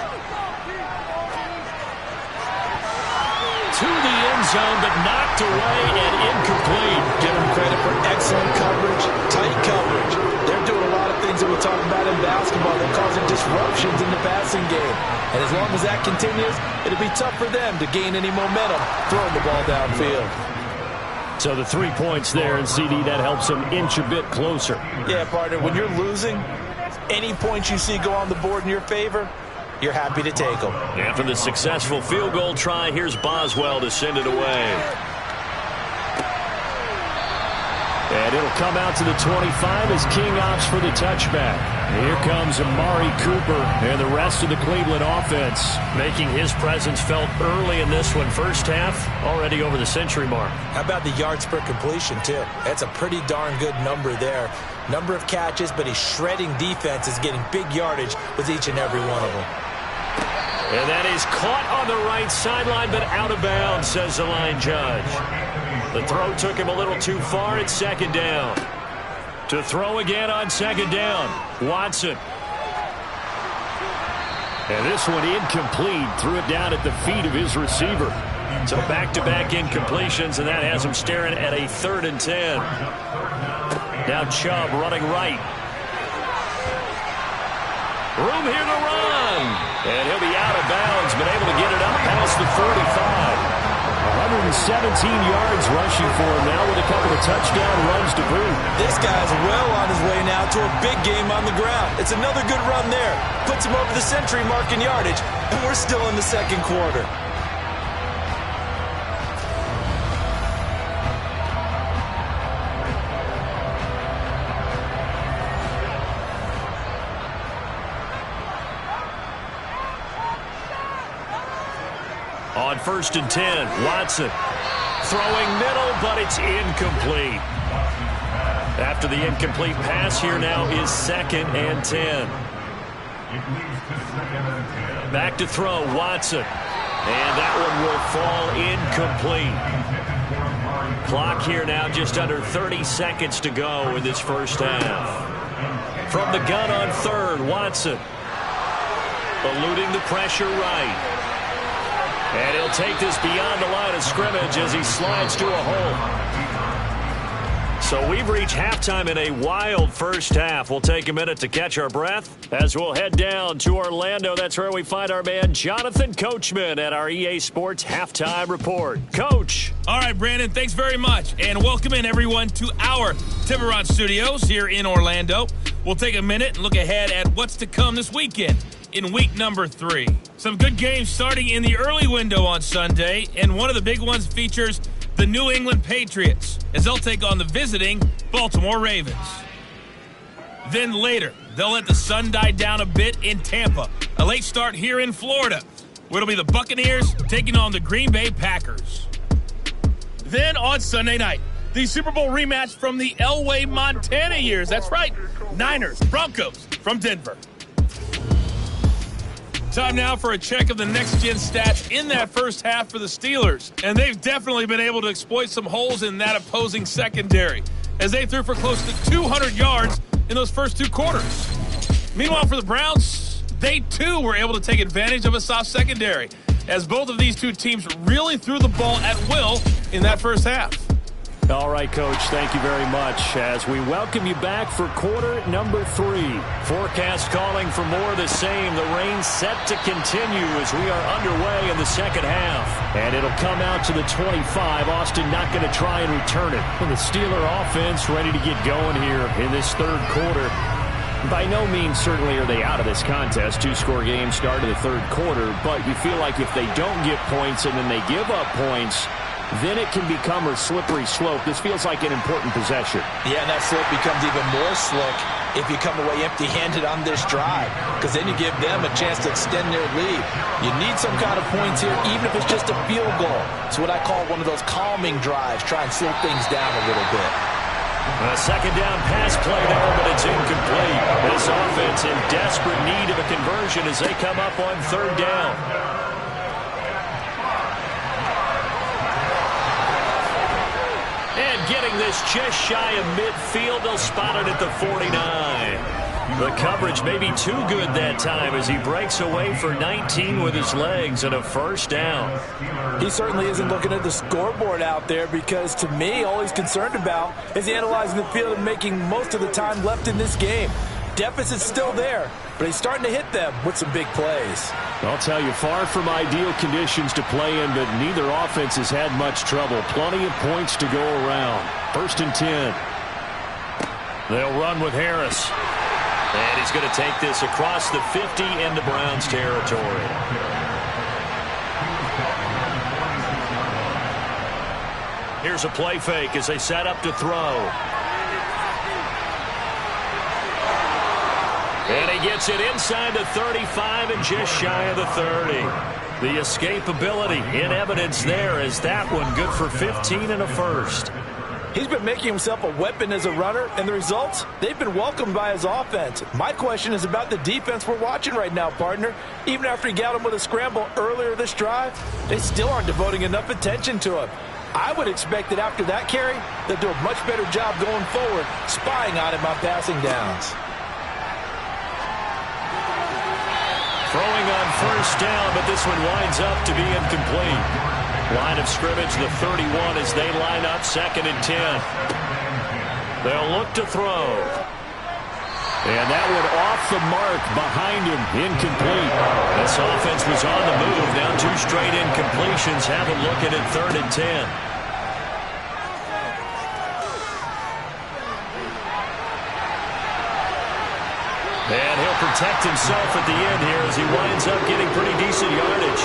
To the end zone, but knocked away and incomplete. Give him credit for excellent coverage, tight coverage. They're doing a lot of things that we talk about in basketball. They're causing disruptions in the passing game. And as long as that continues, it'll be tough for them to gain any momentum throwing the ball downfield. So the 3 points there, and CD, that helps them inch a bit closer. Yeah, partner, when you're losing, any points you see go on the board in your favor, you're happy to take them. After the successful field goal try, here's Boswell to send it away. And it'll come out to the 25 as King opts for the touchback. Here comes Amari Cooper and the rest of the Cleveland offense, making his presence felt early in this one. First half, already over the century mark. How about the yards per completion, too? That's a pretty darn good number there. Number of catches, but he's shredding defense, is getting big yardage with each and every one of them. And that is caught on the right sideline, but out of bounds, says the line judge. The throw took him a little too far at 2nd down. To throw again on 2nd down, Watson. And this one incomplete. Threw it down at the feet of his receiver. So back-to-back incompletions, and that has him staring at a 3rd and 10. Now Chubb running right. Room here to run. And he'll be out of bounds, but able to get it up past the 45. 117 yards rushing for him now with a couple of touchdown runs to boot. This guy's well on his way now to a big game on the ground. It's another good run there. Puts him over the century mark in yardage, and we're still in the 2nd quarter. On 1st and 10, Watson throwing middle, but it's incomplete. After the incomplete pass, here now is 2nd and 10. Back to throw, Watson. And that one will fall incomplete. Clock here now just under 30 seconds to go in this first half. From the gun on third, Watson. Eluding the pressure right. And he'll take this beyond the line of scrimmage as he slides to a hole. So we've reached halftime in a wild first half. We'll take a minute to catch our breath as we'll head down to Orlando. That's where we find our man Jonathan Coachman at our EA Sports Halftime Report. Coach. All right, Brandon, thanks very much. And welcome in, everyone, to our Tiburon Studios here in Orlando. We'll take a minute and look ahead at what's to come this weekend in week number 3. Some good games starting in the early window on Sunday, and one of the big ones features the New England Patriots as they'll take on the visiting Baltimore Ravens. Then later, they'll let the sun die down a bit in Tampa. A late start here in Florida, where it'll be the Buccaneers taking on the Green Bay Packers. Then on Sunday night, the Super Bowl rematch from the Elway, Montana years. That's right, Niners, Broncos from Denver. Time now for a check of the next-gen stats in that first half for the Steelers. And they've definitely been able to exploit some holes in that opposing secondary, as they threw for close to 200 yards in those first 2 quarters. Meanwhile, for the Browns, they too were able to take advantage of a soft secondary, as both of these two teams really threw the ball at will in that first half. All right, Coach, thank you very much as we welcome you back for quarter number 3. Forecast calling for more of the same. The rain set to continue as we are underway in the second half. And it'll come out to the 25. Austin not going to try and return it. And the Steeler offense ready to get going here in this third quarter. By no means certainly are they out of this contest. 2-score game start of the third quarter. But you feel like if they don't get points and then they give up points, then it can become a slippery slope. This feels like an important possession. Yeah, and that slope becomes even more slick if you come away empty-handed on this drive, because then you give them a chance to extend their lead. You need some kind of points here, even if it's just a field goal. It's what I call one of those calming drives. Try and slow things down a little bit. A second down pass play there, but it's incomplete. This offense in desperate need of a conversion as they come up on third down. And getting this just shy of midfield, they'll spot it at the 49. The coverage may be too good that time as he breaks away for 19 with his legs and a first down. He certainly isn't looking at the scoreboard out there, because to me, all he's concerned about is analyzing the field and making most of the time left in this game. Deficit's still there, but he's starting to hit them with some big plays. I'll tell you, far from ideal conditions to play in, but neither offense has had much trouble. Plenty of points to go around. 1st and 10. They'll run with Harris. And he's going to take this across the 50 into Browns territory. Here's a play fake as they set up to throw. And he gets it inside the 35 and just shy of the 30. The escapability in evidence there, as that one good for 15 and a first. He's been making himself a weapon as a runner, and the results, they've been welcomed by his offense. My question is about the defense we're watching right now, partner. Even after he got him with a scramble earlier this drive, they still aren't devoting enough attention to him. I would expect that after that carry, they'll do a much better job going forward, spying on him on passing downs. Throwing on first down, but this one winds up to be incomplete. Line of scrimmage, the 31 as they line up 2nd and 10. They'll look to throw. And that one off the mark behind him, incomplete. This offense was on the move. Now 2 straight incompletions. Have a look at it 3rd and 10. And he'll protect himself at the end here as he winds up getting pretty decent yardage.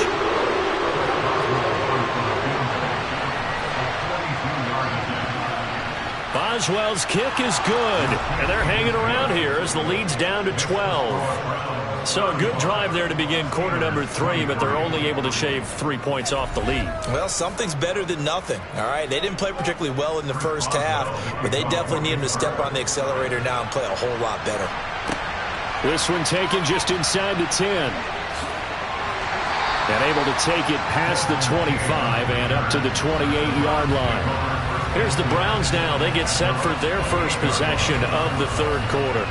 Boswell's kick is good, and they're hanging around here as the lead's down to 12. So a good drive there to begin quarter number 3, but they're only able to shave 3 points off the lead. Well, something's better than nothing, all right? They didn't play particularly well in the first half, but they definitely need him to step on the accelerator now and play a whole lot better. This one taken just inside the 10. And able to take it past the 25 and up to the 28-yard line. Here's the Browns now. They get set for their first possession of the third quarter.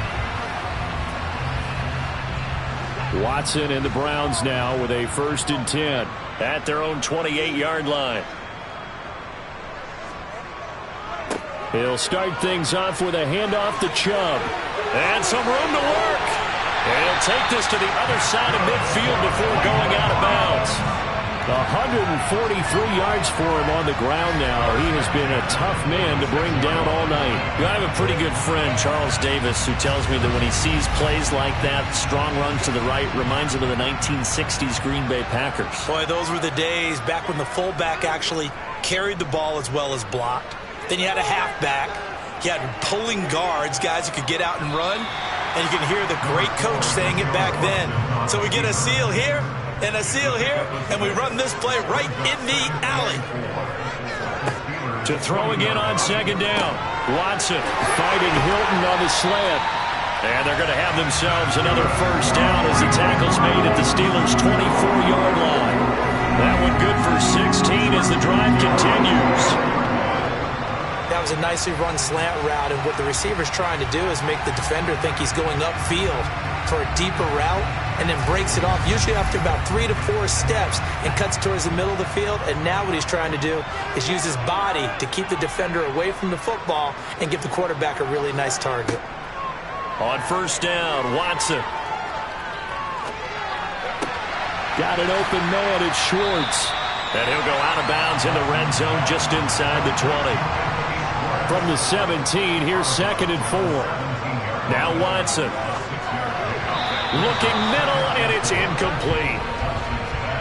Watson and the Browns now with a 1st and 10 at their own 28-yard line. He'll start things off with a handoff to Chubb. And some room to work. And he'll take this to the other side of midfield before going out of bounds. 143 yards for him on the ground now. He has been a tough man to bring down all night. I have a pretty good friend, Charles Davis, who tells me that when he sees plays like that, strong runs to the right, reminds him of the 1960s Green Bay Packers. Boy, those were the days back when the fullback actually carried the ball as well as blocked. Then you had a halfback. You had pulling guards, guys who could get out and run. And you can hear the great coach saying it back then. So we get a seal here and a seal here, and we run this play right in the alley. To throw again on 2nd down. Watson fighting Hilton on the slant. And they're going to have themselves another 1st down as the tackle's made at the Steelers' 24-yard line. That one good for 16 as the drive continues. That was a nicely run slant route, and what the receiver's trying to do is make the defender think he's going upfield for a deeper route, and then breaks it off, usually after about 3 to 4 steps, and cuts towards the middle of the field. And now what he's trying to do is use his body to keep the defender away from the football and give the quarterback a really nice target. On 1st down, Watson. Got an open man, it's Schwartz. And he'll go out of bounds in the red zone just inside the 20. From the 17, here's 2nd and 4. Now Watson. Looking middle, and it's incomplete.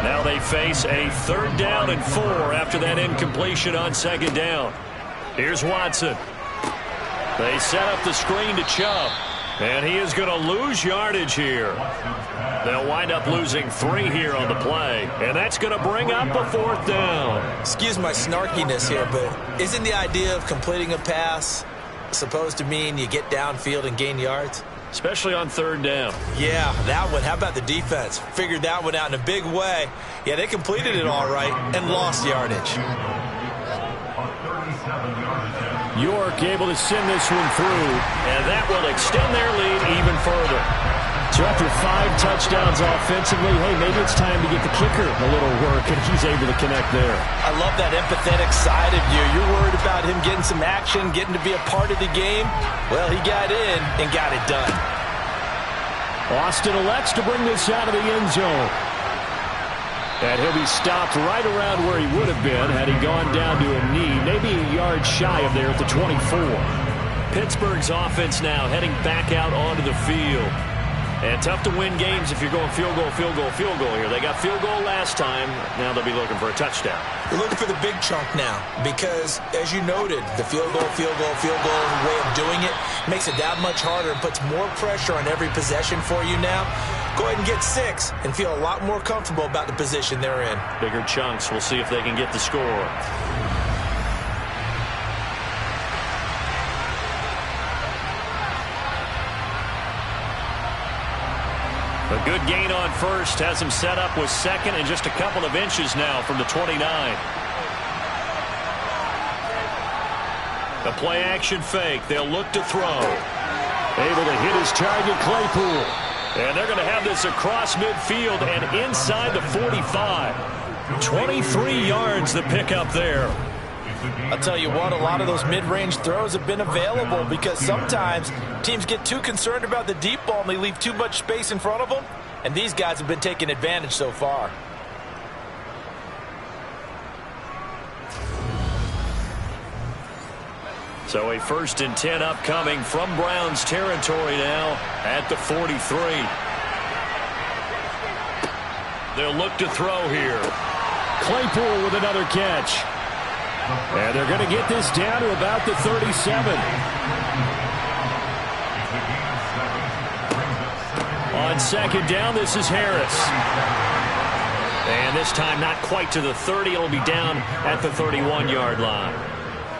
Now they face a 3rd down and 4 after that incompletion on 2nd down. Here's Watson. They set up the screen to Chubb. And he is going to lose yardage here. They'll wind up losing 3 here on the play. And that's going to bring up a 4th down. Excuse my snarkiness here, but isn't the idea of completing a pass supposed to mean you get downfield and gain yards? Especially on 3rd down. Yeah, that one. How about the defense? Figured that one out in a big way. Yeah, they completed it all right and lost yardage. York able to send this one through. And that will extend their lead even further. So after 5 touchdowns offensively, hey, maybe it's time to get the kicker a little work, and he's able to connect there. I love that empathetic side of you. You're worried about him getting some action, getting to be a part of the game. Well, he got in and got it done. Austin elects to bring this out of the end zone. And he'll be stopped right around where he would have been had he gone down to a knee, maybe a yard shy of there at the 24. Pittsburgh's offense now heading back out onto the field. And tough to win games if you're going field goal, field goal, field goal here. They got field goal last time. Now they'll be looking for a touchdown. They're looking for the big chunk now because, as you noted, the field goal way of doing it makes it that much harder and puts more pressure on every possession for you now. Go ahead and get 6 and feel a lot more comfortable about the position they're in. Bigger chunks. We'll see if they can get the score. A good gain on 1st has him set up with 2nd and just a couple of inches now from the 29. The play action fake. They'll look to throw. Able to hit his target, Claypool. And they're going to have this across midfield and inside the 45. 23 yards the pickup there. I'll tell you what, a lot of those mid-range throws have been available because sometimes teams get too concerned about the deep ball and they leave too much space in front of them, and these guys have been taking advantage so far. So a 1st and 10 upcoming from Browns territory now at the 43. They'll look to throw here. Claypool with another catch. And they're going to get this down to about the 37. On 2nd down, this is Harris. And this time not quite to the 30. It'll be down at the 31-yard line.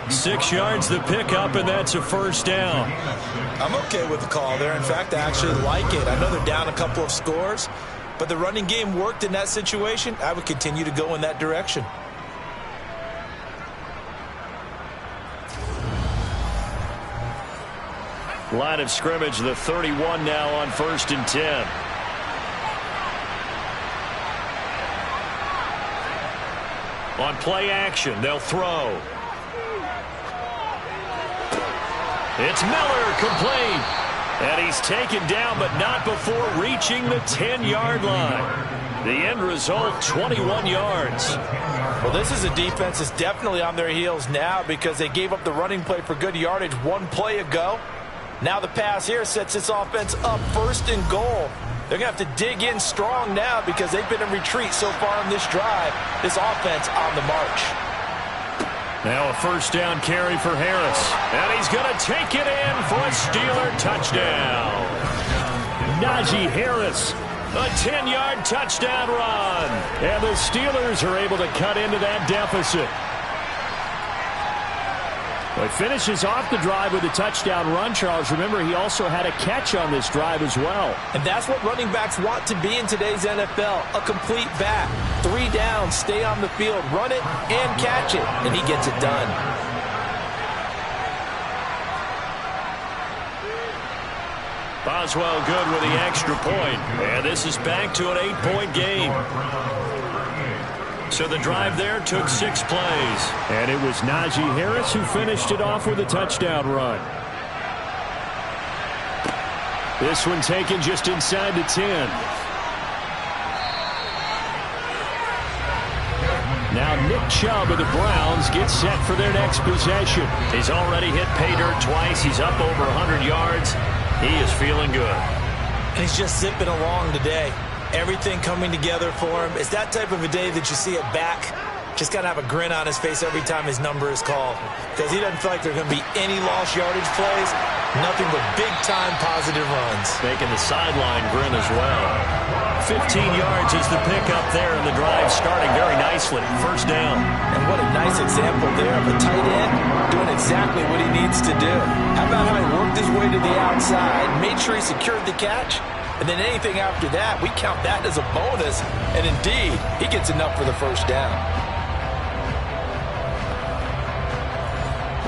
6 yards the pickup, and that's a 1st down. I'm okay with the call there. In fact, I actually like it. I know they're down a couple of scores, but the running game worked in that situation. I would continue to go in that direction. Line of scrimmage, the 31 now on 1st and 10. On play action, they'll throw. It's Miller, complete. And he's taken down, but not before reaching the 10-yard line. The end result, 21 yards. Well, this is a defense that's definitely on their heels now because they gave up the running play for good yardage one play ago. Now the pass here sets this offense up 1st and goal. They're going to have to dig in strong now because they've been in retreat so far in this drive. This offense on the march. Now a 1st down carry for Harris. And he's going to take it in for a Steeler touchdown. Najee Harris. A 10-yard touchdown run. And the Steelers are able to cut into that deficit. Well, he finishes off the drive with a touchdown run, Charles. Remember, he also had a catch on this drive as well. And that's what running backs want to be in today's NFL, a complete back. 3 downs, stay on the field, run it, and catch it. And he gets it done. Boswell good with the extra point. And this is back to an 8-point game. So the drive there took 6 plays. And it was Najee Harris who finished it off with a touchdown run. This one taken just inside the 10. Now Nick Chubb of the Browns gets set for their next possession. He's already hit pay dirt twice. He's up over 100 yards. He is feeling good. He's just zipping along today. Everything coming together for him. It's that type of a day that you see a back just got to have a grin on his face every time his number is called because he doesn't feel like there are going to be any lost yardage plays. Nothing but big-time positive runs. Making the sideline grin as well. 15 yards is the pickup there, and the drive starting very nicely. 1st down. And what a nice example there of a tight end doing exactly what he needs to do. How about how he worked his way to the outside, made sure he secured the catch, and then anything after that, we count that as a bonus. And indeed, he gets enough for the 1st down.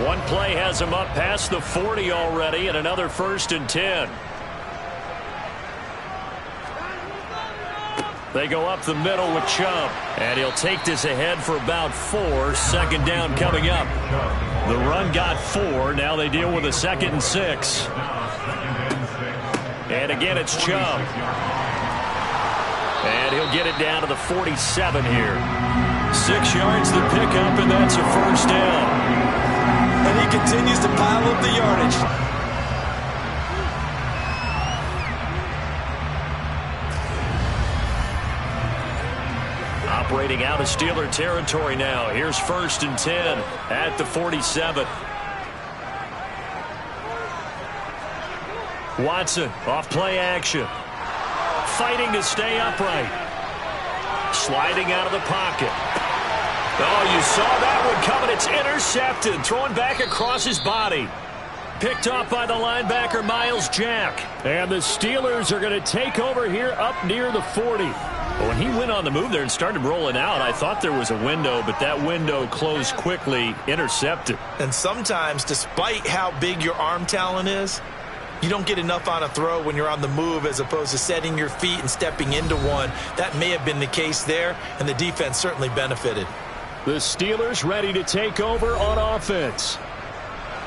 One play has him up past the 40 already, and another 1st and 10. They go up the middle with Chubb, and he'll take this ahead for about 4. 2nd down coming up. The run got 4. Now they deal with a 2nd and 6. And again, it's Chubb. And he'll get it down to the 47 here. 6 yards the pickup, and that's a 1st down. And he continues to pile up the yardage. Operating out of Steeler territory now. Here's 1st and 10 at the 47. Watson off play action. Fighting to stay upright. Sliding out of the pocket. Oh, you saw that one coming. It's intercepted. Throwing back across his body. Picked off by the linebacker, Miles Jack. And the Steelers are going to take over here up near the 40. But when he went on the move there and started rolling out, I thought there was a window, but that window closed quickly, intercepted. And sometimes, despite how big your arm talent is, you don't get enough on a throw when you're on the move as opposed to setting your feet and stepping into one. That may have been the case there, and the defense certainly benefited. The Steelers ready to take over on offense.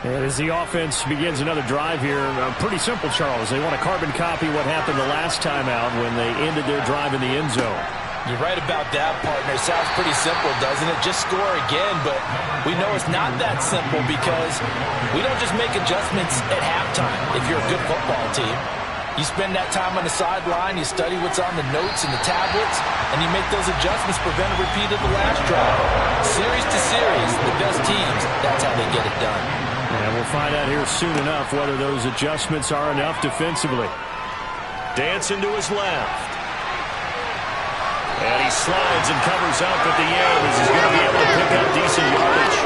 And as the offense begins another drive here, pretty simple, Charles. They want to carbon copy what happened the last time out when they ended their drive in the end zone. You're right about that, partner. Sounds pretty simple, doesn't it? Just score again, but we know it's not that simple because we don't just make adjustments at halftime if you're a good football team. You spend that time on the sideline, you study what's on the notes and the tablets, and you make those adjustments, prevent a repeat of the last drive. Series to series, the best teams, that's how they get it done. And we'll find out here soon enough whether those adjustments are enough defensively. Dancing to his left. And he slides and covers up at the end as he's going to be able to pick up decent yardage.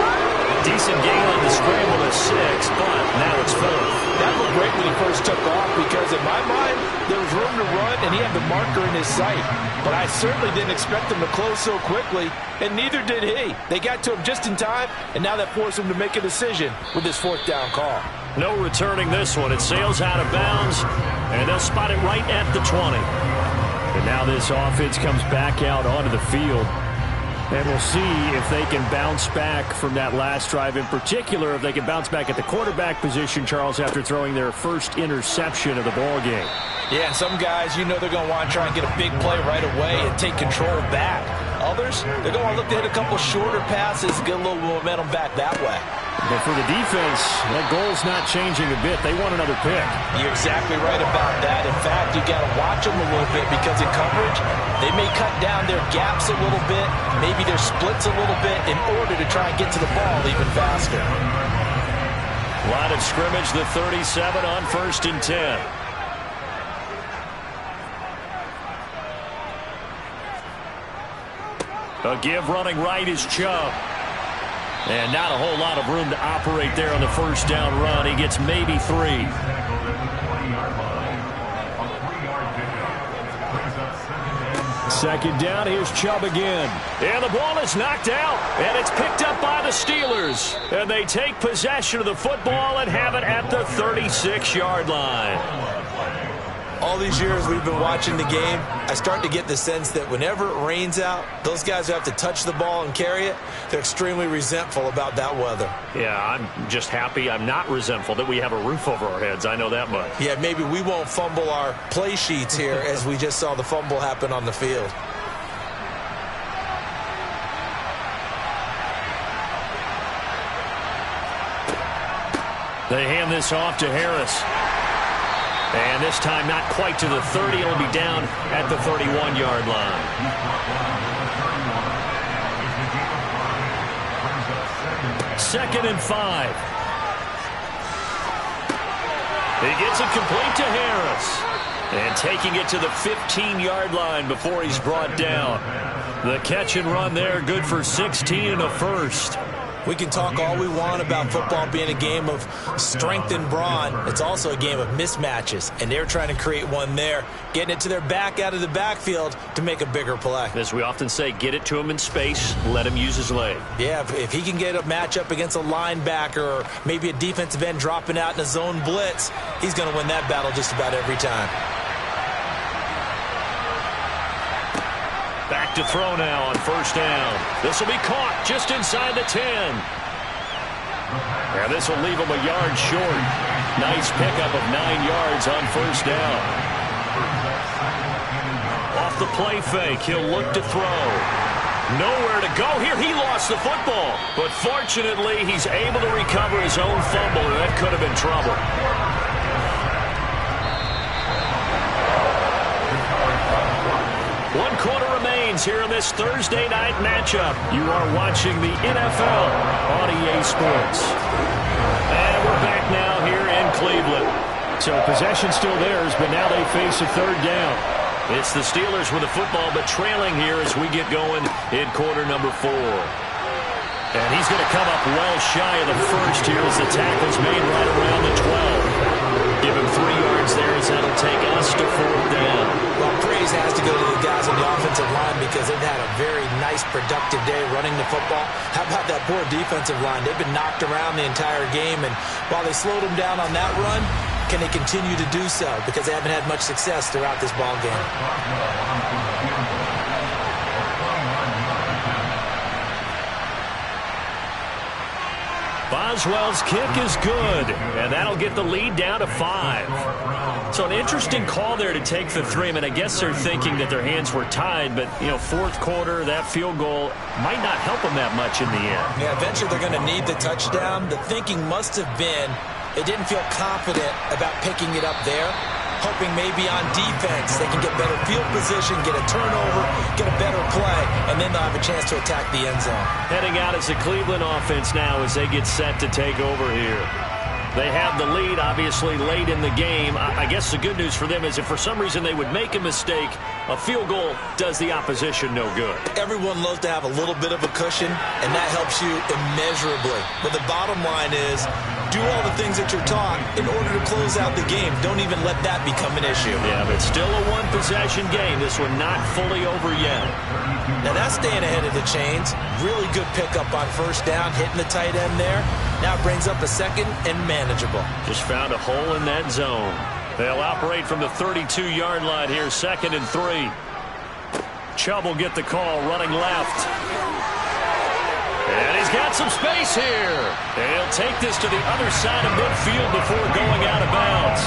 Decent gain on the scramble to 6, but now it's 4th. That looked great when he first took off because in my mind, there was room to run and he had the marker in his sight. But I certainly didn't expect him to close so quickly, and neither did he. They got to him just in time, and now that forced him to make a decision with his 4th down call. No returning this one. It sails out of bounds, and they'll spot it right at the 20. And now this offense comes back out onto the field. And we'll see if they can bounce back from that last drive. In particular, if they can bounce back at the quarterback position, Charles, after throwing their first interception of the ball game. Yeah, and some guys, you know they're going to want to try and get a big play right away and take control back. Others, they're going to look to hit a couple shorter passes, get a little momentum back that way. But for the defense, that goal's not changing a bit. They want another pick. You're exactly right about that. In fact, you got to watch them a little bit because in coverage, they may cut down their gaps a little bit, maybe their splits a little bit in order to try and get to the ball even faster. Line of scrimmage, the 37 on 1st and 10. A give running right is Chubb. And not a whole lot of room to operate there on the 1st down run. He gets maybe 3. Second down, here's Chubb again. And the ball is knocked out, and it's picked up by the Steelers. And they take possession of the football and have it at the 36-yard line. All these years we've been watching the game, I start to get the sense that whenever it rains out, those guys who have to touch the ball and carry it, they're extremely resentful about that weather. Yeah, I'm just happy I'm not resentful that we have a roof over our heads. I know that much. Yeah, maybe we won't fumble our play sheets here as we just saw the fumble happen on the field. They hand this off to Harris. And this time not quite to the 30. It'll be down at the 31-yard line. Second and 5. He gets it complete to Harris. And taking it to the 15-yard line before he's brought down. The catch and run there, good for 16 and a first. We can talk all we want about football being a game of strength and brawn. It's also a game of mismatches, and they're trying to create one there, getting it to their back out of the backfield to make a bigger play. As we often say, get it to him in space, let him use his leg. Yeah, if he can get a matchup against a linebacker or maybe a defensive end dropping out in a zone blitz, he's going to win that battle just about every time. Back to throw now on 1st down. This will be caught just inside the 10. And this will leave him a yard short. Nice pickup of 9 yards on 1st down. Off the play fake, he'll look to throw. Nowhere to go here. He lost the football. But fortunately, he's able to recover his own fumble, and that could have been trouble. One quarter remains here in this Thursday night matchup. You are watching the NFL on EA Sports. And we're back now here in Cleveland. So possession still theirs, but now they face a 3rd down. It's the Steelers with the football, but trailing here as we get going in quarter number 4. And he's going to come up well shy of the first here as the tackle's made right around the 12. Give him 3 yards there as that'll take us to 4th down. Well, praise has to go to the guys on the offensive line because they've had a very nice, productive day running the football. How about that poor defensive line? They've been knocked around the entire game, and while they slowed them down on that run, can they continue to do so? Because they haven't had much success throughout this ball game. Boswell's kick is good, and that'll get the lead down to 5. So an interesting call there to take the 3. I mean, I guess they're thinking that their hands were tied, but, you know, 4th quarter, that field goal might not help them that much in the end. Yeah, eventually they're going to need the touchdown. The thinking must have been they didn't feel confident about picking it up there, hoping maybe on defense they can get better field position, get a turnover, get a better play, and then they'll have a chance to attack the end zone. Heading out as the Cleveland offense now as they get set to take over here. They have the lead, obviously, late in the game. I guess the good news for them is if for some reason they would make a mistake, a field goal does the opposition no good. Everyone loves to have a little bit of a cushion, and that helps you immeasurably. But the bottom line is, do all the things that you're taught in order to close out the game. Don't even let that become an issue. Yeah, but still a one-possession game. This one not fully over yet. Now that's staying ahead of the chains. Really good pickup on first down, hitting the tight end there. Now it brings up a second and manageable. Just found a hole in that zone. They'll operate from the 32-yard line here, 2nd and 3. Chubb will get the call, running left. And he's got some space here. He'll take this to the other side of midfield before going out of bounds.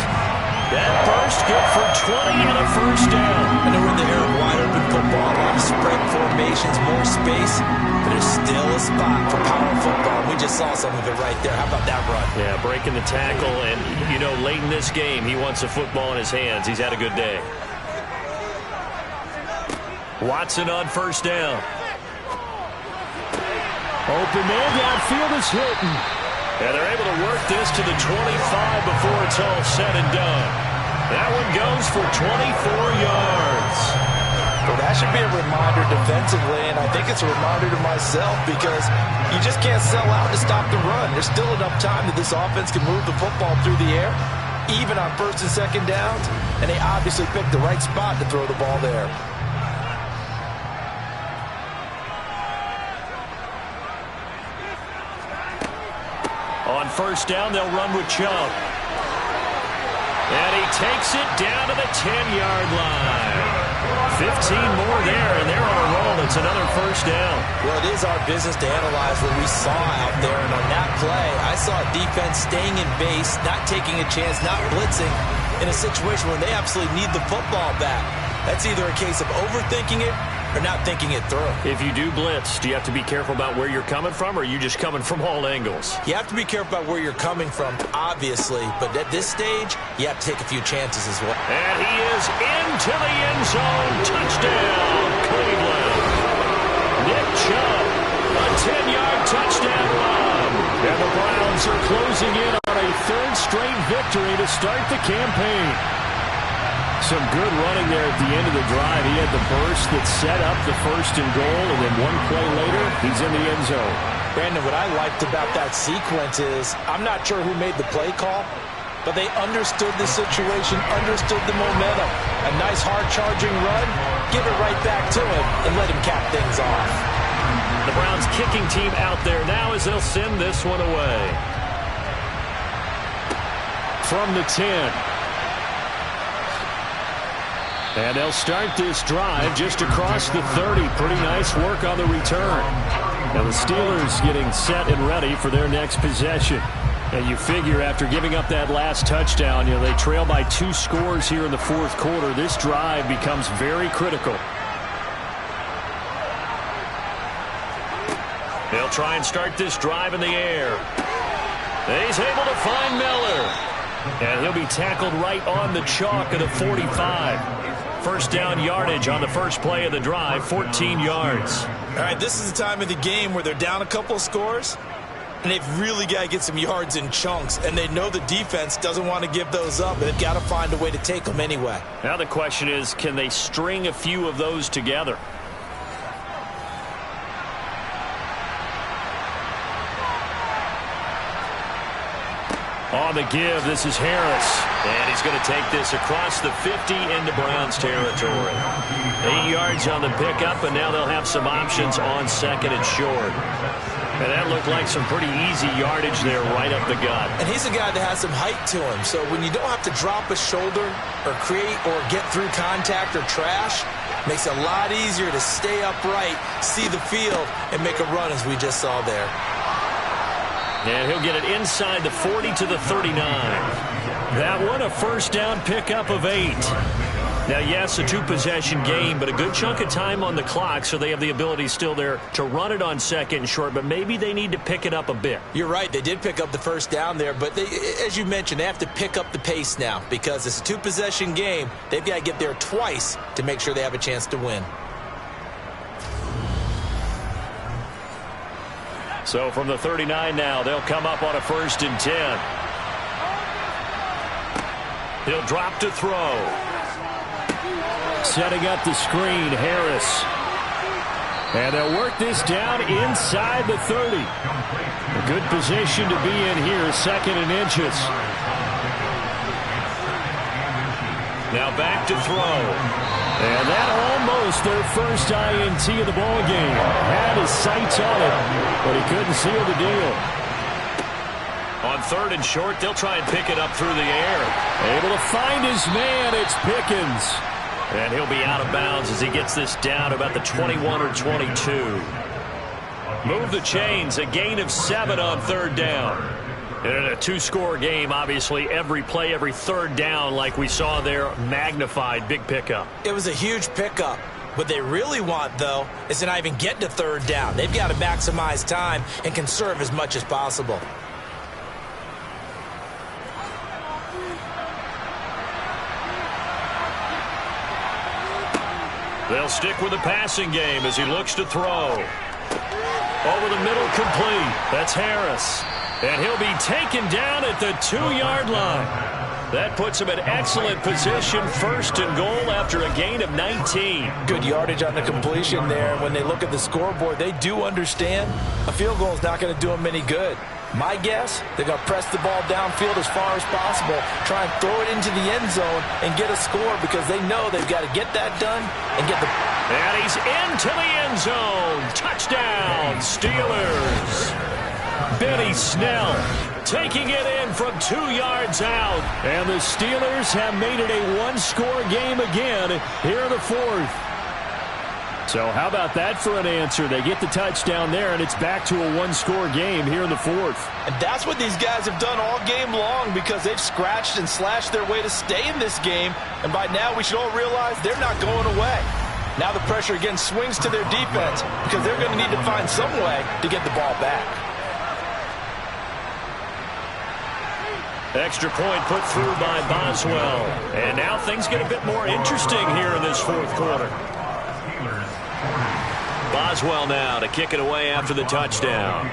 That burst good for 20 and a first down. I know we're in the era of wide open football, a lot of spread formations, more space, but there's still a spot for power football. We just saw some of it right there. How about that run? Yeah, breaking the tackle, and, you know, late in this game, he wants the football in his hands. He's had a good day. Watson on first down. Open man downfield is Hilton. And they're able to work this to the 25 before it's all said and done. That one goes for 24 yards. Well, that should be a reminder defensively, and I think it's a reminder to myself because you just can't sell out to stop the run. There's still enough time that this offense can move the football through the air, even on first and second downs, and they obviously picked the right spot to throw the ball there. On first down, they'll run with Chubb. And he takes it down to the 10-yard line. 15 more there, and they're on a roll. It's another first down. Well, it is our business to analyze what we saw out there. And on that play, I saw a defense staying in base, not taking a chance, not blitzing, in a situation where they absolutely need the football back. That's either a case of overthinking it or not thinking it through. If you do blitz, do you have to be careful about where you're coming from, or are you just coming from all angles? You have to be careful about where you're coming from, obviously, but at this stage, you have to take a few chances as well. And he is into the end zone. Touchdown, Cleveland. Nick Chubb, a 10-yard touchdown run. And the Browns are closing in on a third straight victory to start the campaign. Some good running there at the end of the drive. He had the burst that set up the first and goal, and then one play later, he's in the end zone. Brandon, what I liked about that sequence is I'm not sure who made the play call, but they understood the situation, understood the momentum. A nice hard-charging run, give it right back to him, and let him cap things off. The Browns kicking team out there now as they'll send this one away. From the 10. And they'll start this drive just across the 30. Pretty nice work on the return. Now the Steelers getting set and ready for their next possession. And you figure after giving up that last touchdown, you know, they trail by 2 scores here in the fourth quarter. This drive becomes very critical. They'll try and start this drive in the air. He's able to find Miller. And he'll be tackled right on the chalk of the 45. First down yardage on the first play of the drive, 14 yards. All right, this is the time of the game where they're down a couple of scores, and they've really got to get some yards in chunks, and they know the defense doesn't want to give those up, but they've got to find a way to take them anyway. Now the question is, can they string a few of those together? On the give, this is Harris. And he's going to take this across the 50 into Browns territory. 8 yards on the pickup, and now they'll have some options on second and short. And that looked like some pretty easy yardage there right up the gut. And he's a guy that has some height to him. So when you don't have to drop a shoulder or create or get through contact or trash, makes it a lot easier to stay upright, see the field, and make a run as we just saw there. And he'll get it inside the 40 to the 39. That one, a first down pickup of 8. Now, yes, a 2-possession game, but a good chunk of time on the clock, so they have the ability still there to run it on second and short, but maybe they need to pick it up a bit. You're right. They did pick up the first down there, but they, as you mentioned, they have to pick up the pace now because it's a 2-possession game. They've got to get there twice to make sure they have a chance to win. So from the 39 now, they'll come up on a 1st and 10. He'll drop to throw. Setting up the screen, Harris. And they'll work this down inside the 30. A good position to be in here, 2nd and inches. Now back to throw. And that almost their first INT of the ball game. Had his sights on it, but he couldn't seal the deal. On 3rd and short, they'll try and pick it up through the air. Able to find his man, it's Pickens. And he'll be out of bounds as he gets this down to about the 21 or 22. Move the chains, a gain of 7 on 3rd down. In a 2-score game, obviously, every play, every 3rd down, like we saw there, magnified, big pickup. It was a huge pickup. What they really want, though, is to not even get to 3rd down. They've got to maximize time and conserve as much as possible. They'll stick with the passing game as he looks to throw. Over the middle, complete. That's Harris. And he'll be taken down at the 2-yard line. That puts him in excellent position, 1st and goal after a gain of 19. Good yardage on the completion there. When they look at the scoreboard, they do understand a field goal is not going to do them any good. My guess, they're going to press the ball downfield as far as possible, try and throw it into the end zone and get a score because they know they've got to get that done and get the... And he's into the end zone. Touchdown, Steelers. Benny Snell taking it in from 2 yards out. And the Steelers have made it a 1-score game again here in the 4th. So how about that for an answer? They get the touchdown there, and it's back to a 1-score game here in the 4th. And that's what these guys have done all game long because they've scratched and slashed their way to stay in this game. And by now, we should all realize they're not going away. Now the pressure again swings to their defense because they're going to need to find some way to get the ball back. Extra point put through by Boswell. And now things get a bit more interesting here in this 4th quarter. Boswell now to kick it away after the touchdown.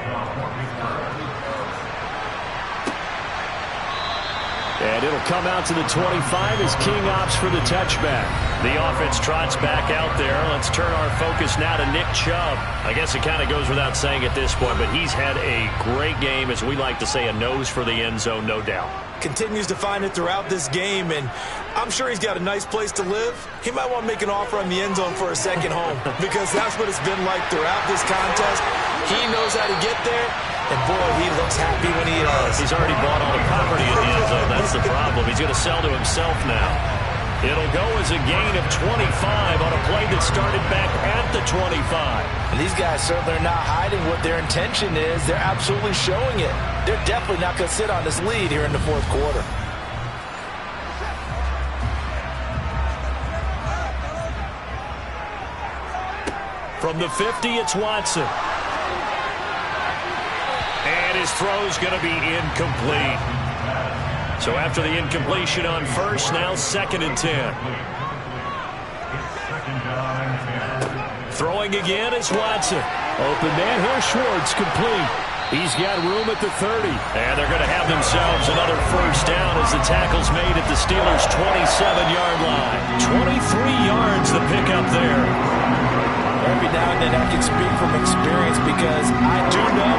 And it'll come out to the 25 as King opts for the touchback. The offense trots back out there. Let's turn our focus now to Nick Chubb. I guess it kind of goes without saying at this point, but he's had a great game, as we like to say, a nose for the end zone, no doubt. Continues to find it throughout this game, and I'm sure he's got a nice place to live. He might want to make an offer on the end zone for a second home because that's what it's been like throughout this contest. He knows how to get there, and boy, he looks happy when he does. He's already bought all the property in the end zone. That's the problem. He's going to sell to himself now. It'll go as a gain of 25 on a play that started back at the 25. And these guys certainly are not hiding what their intention is. They're absolutely showing it. They're definitely not going to sit on this lead here in the 4th quarter. From the 50, it's Watson. And his throw's going to be incomplete. So after the incompletion on 1st, now 2nd and 10. Throwing again is Watson. Open man here, Schwartz, complete. He's got room at the 30. And they're going to have themselves another 1st down as the tackle's made at the Steelers' 27-yard line. 23 yards the pickup there. Every now and then I can speak from experience because I do know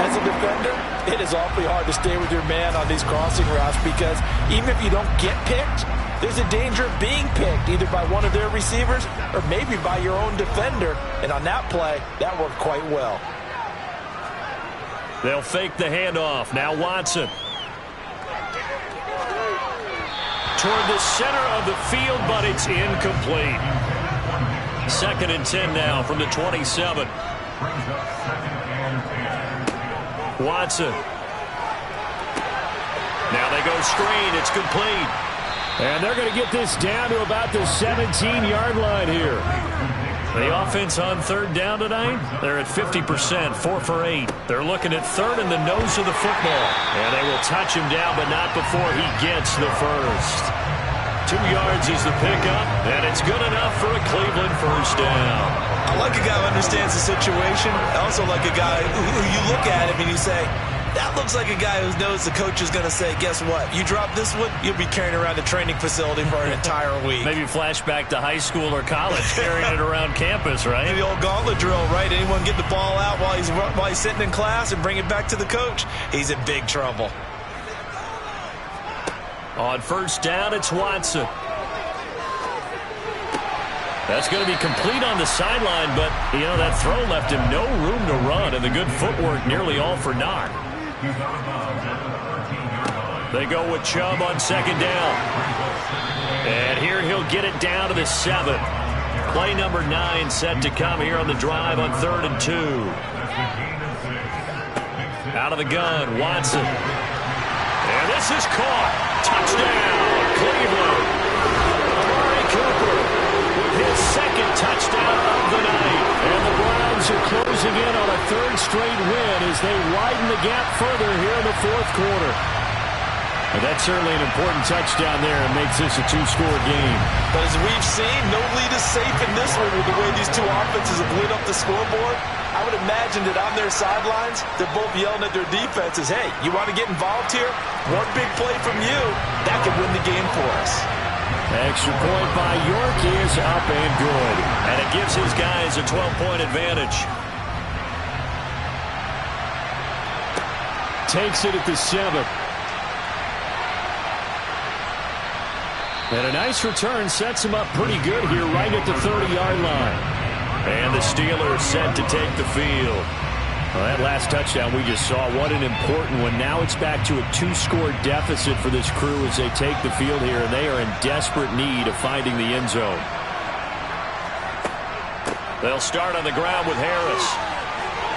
as a defender, it is awfully hard to stay with your man on these crossing routes because even if you don't get picked, there's a danger of being picked either by one of their receivers or maybe by your own defender. And on that play, that worked quite well. They'll fake the handoff. Now Watson. Toward the center of the field, but it's incomplete. 2nd and 10 now from the 27. Watson. Now they go screen. It's complete. And they're going to get this down to about the 17-yard line here. The offense on 3rd down tonight, they're at 50%, 4 for 8. They're looking at 3rd in the nose of the football. And they will touch him down, but not before he gets the 1st. 2 yards is the pickup, and it's good enough for a Cleveland 1st down. I like a guy who understands the situation. I also like a guy who you look at him and you say, That looks like a guy who knows the coach is going to say, guess what? You drop this one, you'll be carrying around the training facility for an entire week. Maybe flashback to high school or college, carrying it around campus, right? The old gauntlet drill, right? Anyone get the ball out while he's sitting in class and bring it back to the coach? He's in big trouble. On first down, it's Watson. That's going to be complete on the sideline, but, that throw left him no room to run, and the good footwork nearly all for naught. They go with Chubb on second down. And here he'll get it down to the 7. Play number 9 set to come here on the drive on 3rd and 2. Out of the gun, Watson. And this is caught. Touchdown, Cleveland. Amari Cooper with his second touchdown of the night. And the Browns are closing in on a 3rd straight win as they widen the gap further here in the 4th quarter. And that's certainly an important touchdown there and makes this a 2-score game. But as we've seen, no lead is safe in this one with the way these two offenses have lit up the scoreboard. I would imagine that on their sidelines, they're both yelling at their defenses, hey, you want to get involved here? One big play from you, that could win the game for us. Extra point by York is up and good. And it gives his guys a 12-point advantage. Takes it at the 7. And a nice return sets him up pretty good here right at the 30-yard line. And the Steelers set to take the field. Well, that last touchdown we just saw, what an important one. Now it's back to a 2-score deficit for this crew as they take the field here, and they are in desperate need of finding the end zone. They'll start on the ground with Harris.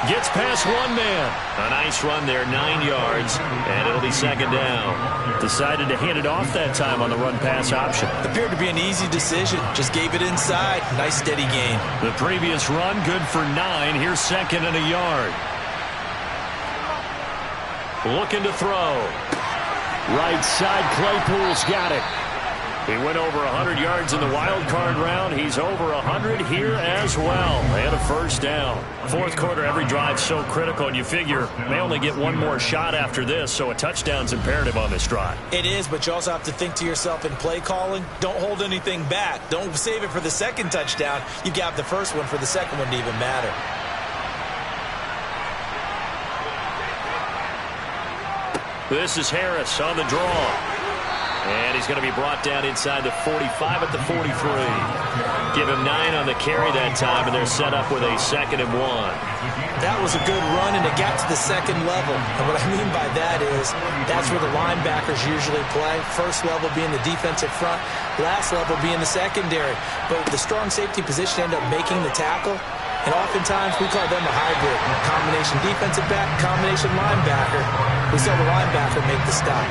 Gets past one man. A nice run there, 9 yards, and it'll be second down. Decided to hand it off that time on the run-pass option. Appeared to be an easy decision. Just gave it inside. Nice steady gain. The previous run, good for 9. Here's second and a yard. Looking to throw. Right side, Claypool's got it. He went over 100 yards in the wild card round. He's over 100 here as well. And a first down. 4th quarter, every drive so critical, and you figure they only get one more shot after this, so a touchdown's imperative on this drive. It is, but you also have to think to yourself in play calling, don't hold anything back. Don't save it for the second touchdown. You got the first one for the second one to even matter. This is Harris on the draw. And he's going to be brought down inside the 45 at the 43. Give him 9 on the carry that time, and they're set up with a 2nd and 1. That was a good run, and it got to the second level. And what I mean by that is that's where the linebackers usually play. First level being the defensive front, last level being the secondary. But the strong safety position end up making the tackle. And oftentimes we call them a hybrid. Combination defensive back, combination linebacker. We saw the linebacker make the stop.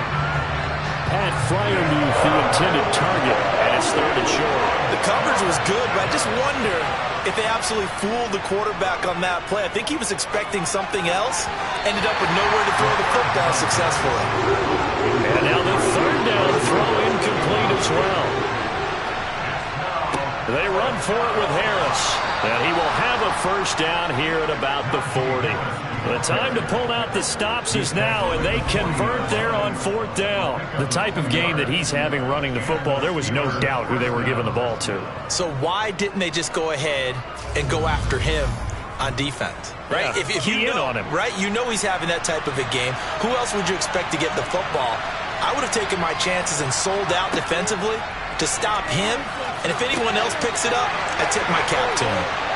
Pat Fryermuth, the intended target, and it's 3rd and short. The coverage was good, but I just wonder if they absolutely fooled the quarterback on that play. I think he was expecting something else. Ended up with nowhere to throw the football successfully. And now the 3rd down throw incomplete as well. They run for it with Harris. And he will have a first down here at about the 40. The time to pull out the stops is now, and they convert there on 4th down. The type of game that he's having running the football, there was no doubt who they were giving the ball to. So why didn't they just go ahead and go after him on defense? Right? Yeah, if you know, on him. Right? You know he's having that type of a game. Who else would you expect to get the football? I would have taken my chances and sold out defensively to stop him. And if anyone else picks it up, I tip my cap to him.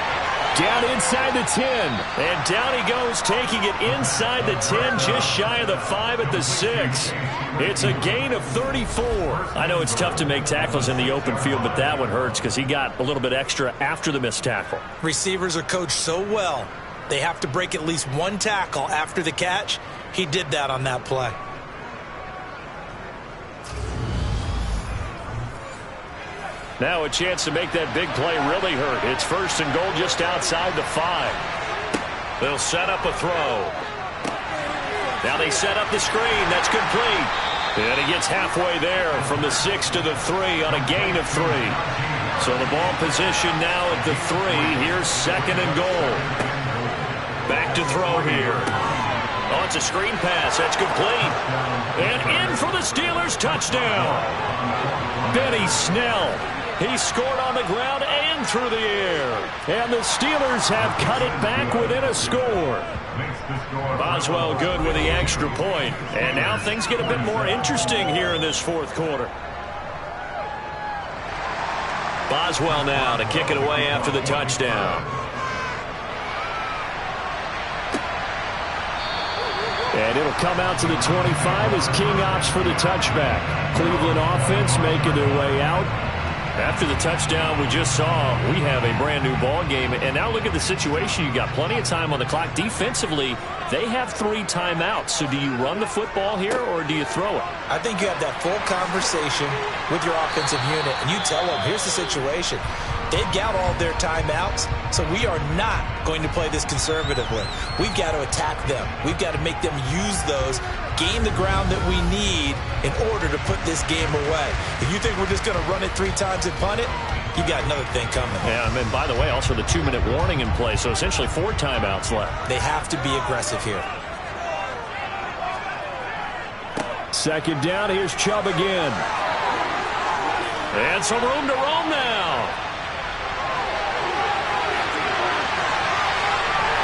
Down inside the 10. And down he goes, taking it inside the 10, just shy of the 5 at the 6. It's a gain of 34. I know it's tough to make tackles in the open field, but that one hurts because he got a little bit extra after the missed tackle. Receivers are coached so well, they have to break at least one tackle after the catch. He did that on that play. Now a chance to make that big play really hurt. It's 1st and goal just outside the 5. They'll set up a throw. Now they set up the screen. That's complete. And he gets halfway there from the 6 to the 3 on a gain of 3. So the ball position now at the 3. Here's 2nd and goal. Back to throw here. Oh, it's a screen pass. That's complete. And in for the Steelers touchdown. Benny Snell. He scored on the ground and through the air. And the Steelers have cut it back within a score. Boswell good with the extra point. And now things get a bit more interesting here in this fourth quarter. Boswell now to kick it away after the touchdown. And it'll come out to the 25 as King opts for the touchback. Cleveland offense making their way out. After the touchdown we just saw, we have a brand new ball game. And now look at the situation. You got plenty of time on the clock. Defensively, they have 3 timeouts. So do you run the football here or do you throw it? I think you have that full conversation with your offensive unit, and you tell them, here's the situation. They've got all their timeouts, so we are not going to play this conservatively. We've got to attack them. We've got to make them use those, gain the ground that we need in order to put this game away. If you think we're just going to run it 3 times and punt it, you got another thing coming. Yeah, and by the way, also the 2-minute warning in play, so essentially 4 timeouts left. They have to be aggressive here. Second down, here's Chubb again. And some room to roam now.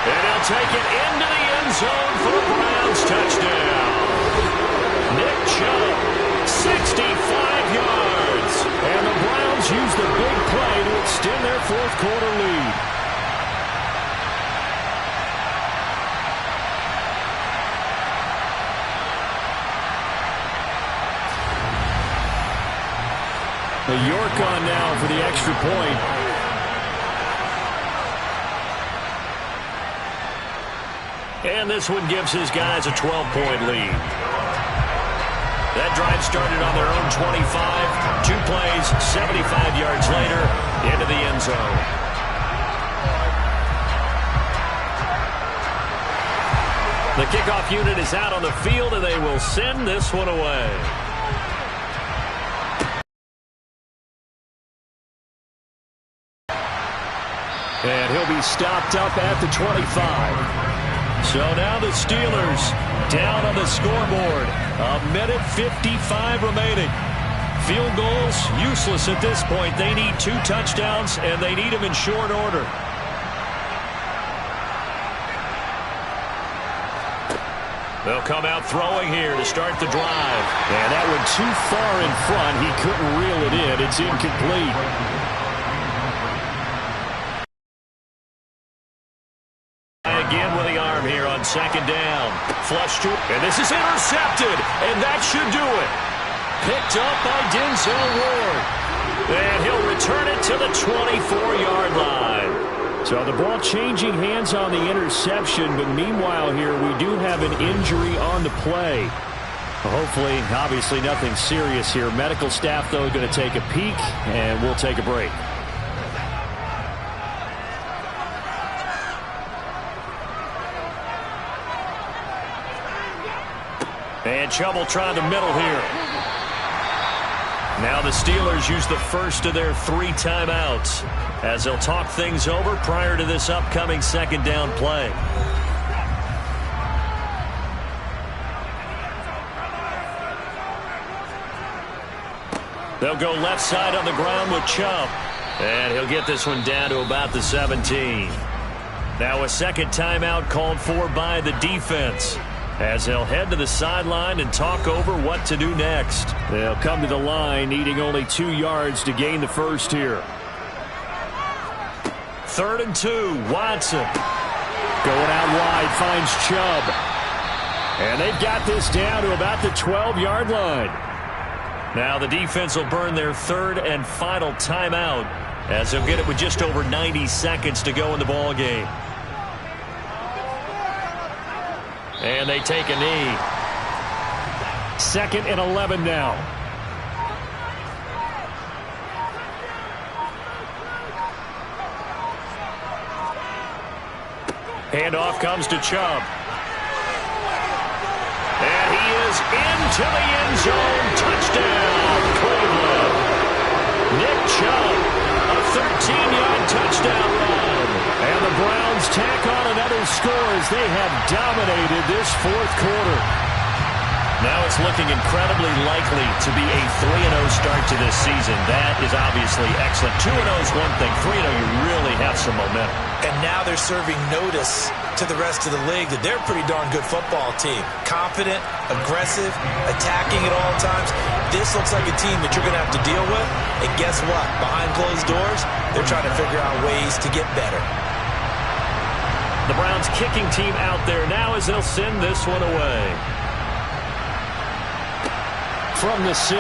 And he'll take it into the end zone for the Browns touchdown. Nick Chubb, 65 yards. And the Browns use the big play to extend their fourth quarter lead. York on now for the extra point. And this one gives his guys a 12-point lead. That drive started on their own 25. 2 plays, 75 yards later, into the end zone. The kickoff unit is out on the field, and they will send this one away. And he'll be stopped up at the 25. So now the Steelers down on the scoreboard. 1:55 remaining. Field goals useless at this point. They need 2 touchdowns, and they need them in short order. They'll come out throwing here to start the drive. And that one too far in front. He couldn't reel it in. It's incomplete. Again with the arm here on second down. Flush to it. And this is intercepted. And that should do it. Picked up by Denzel Ward. And he'll return it to the 24-yard line. So the ball changing hands on the interception. But meanwhile here, we do have an injury on the play. Hopefully, obviously nothing serious here. Medical staff, though, going to take a peek. And we'll take a break. And Chubb will try the middle here. Now the Steelers use the first of their 3 timeouts as they'll talk things over prior to this upcoming second down play. They'll go left side on the ground with Chubb. And he'll get this one down to about the 17. Now a second timeout called for by the defense, as they'll head to the sideline and talk over what to do next. They'll come to the line, needing only 2 yards to gain the first here. 3rd and 2, Watson. Going out wide, finds Chubb. And they've got this down to about the 12-yard line. Now the defense will burn their 3rd and final timeout, as they'll get it with just over 90 seconds to go in the ball game. And they take a knee. 2nd and 11 now. Handoff comes to Chubb. And he is into the end zone. Touchdown, Cleveland. Nick Chubb, a 13-yard touchdown run. And the Browns Browns tack on another score as they have dominated this fourth quarter. Now it's looking incredibly likely to be a 3-0 start to this season. That is obviously excellent. 2-0 is one thing. 3-0, you really have some momentum. And now they're serving notice to the rest of the league that they're a pretty darn good football team. Confident, aggressive, attacking at all times. This looks like a team that you're going to have to deal with. And guess what? Behind closed doors, they're trying to figure out ways to get better. The Browns kicking team out there now as they'll send this one away. From the 6.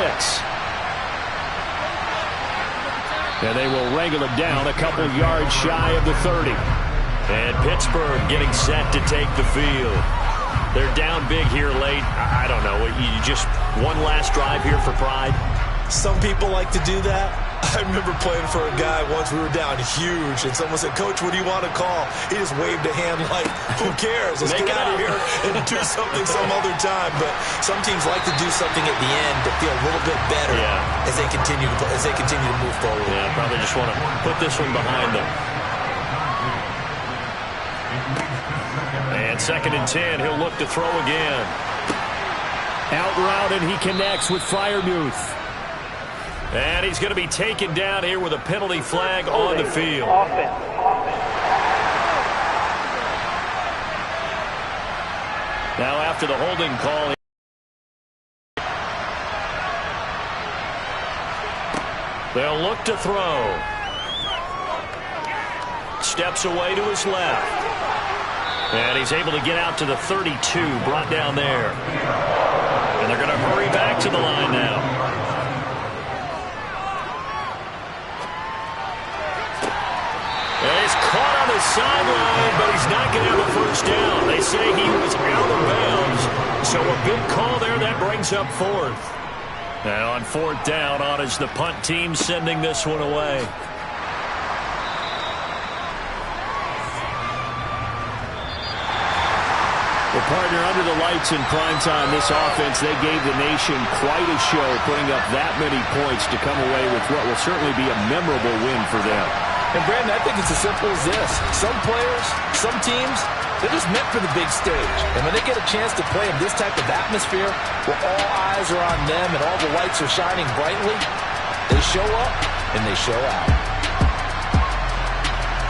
And they will wrangle it down a couple yards shy of the 30. And Pittsburgh getting set to take the field. They're down big here late. I don't know. You just one last drive here for pride? Some people like to do that. I remember playing for a guy once. We were down huge, and someone said, "Coach, what do you want to call?" He just waved a hand like, "Who cares? Let's get out of here and do something some other time." But some teams like to do something at the end to feel a little bit better as they continue to move forward. Yeah, probably just want to put this one behind them. And 2nd and 10, he'll look to throw again. Out route, and he connects with Freiermuth. And he's going to be taken down here with a penalty flag on the field. Now after the holding call, they'll look to throw. Steps away to his left. And he's able to get out to the 32, brought down there. And they're going to hurry back to the line now. And he's caught on the sideline, but he's not going to have a first down. They say he was out of bounds. So a good call there. That brings up 4th. And on 4th down, on is the punt team sending this one away. Well, partner, under the lights in primetime, this offense, they gave the nation quite a show, putting up that many points to come away with what will certainly be a memorable win for them. And, Brandon, I think it's as simple as this. Some players, some teams, they're just meant for the big stage. And when they get a chance to play in this type of atmosphere where all eyes are on them and all the lights are shining brightly, they show up and they show out.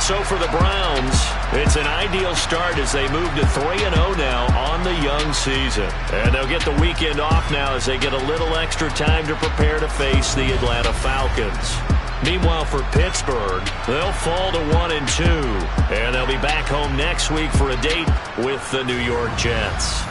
So for the Browns, it's an ideal start as they move to 3-0 now on the young season. And they'll get the weekend off now as they get a little extra time to prepare to face the Atlanta Falcons. Meanwhile, for Pittsburgh, they'll fall to 1-2, and they'll be back home next week for a date with the New York Jets.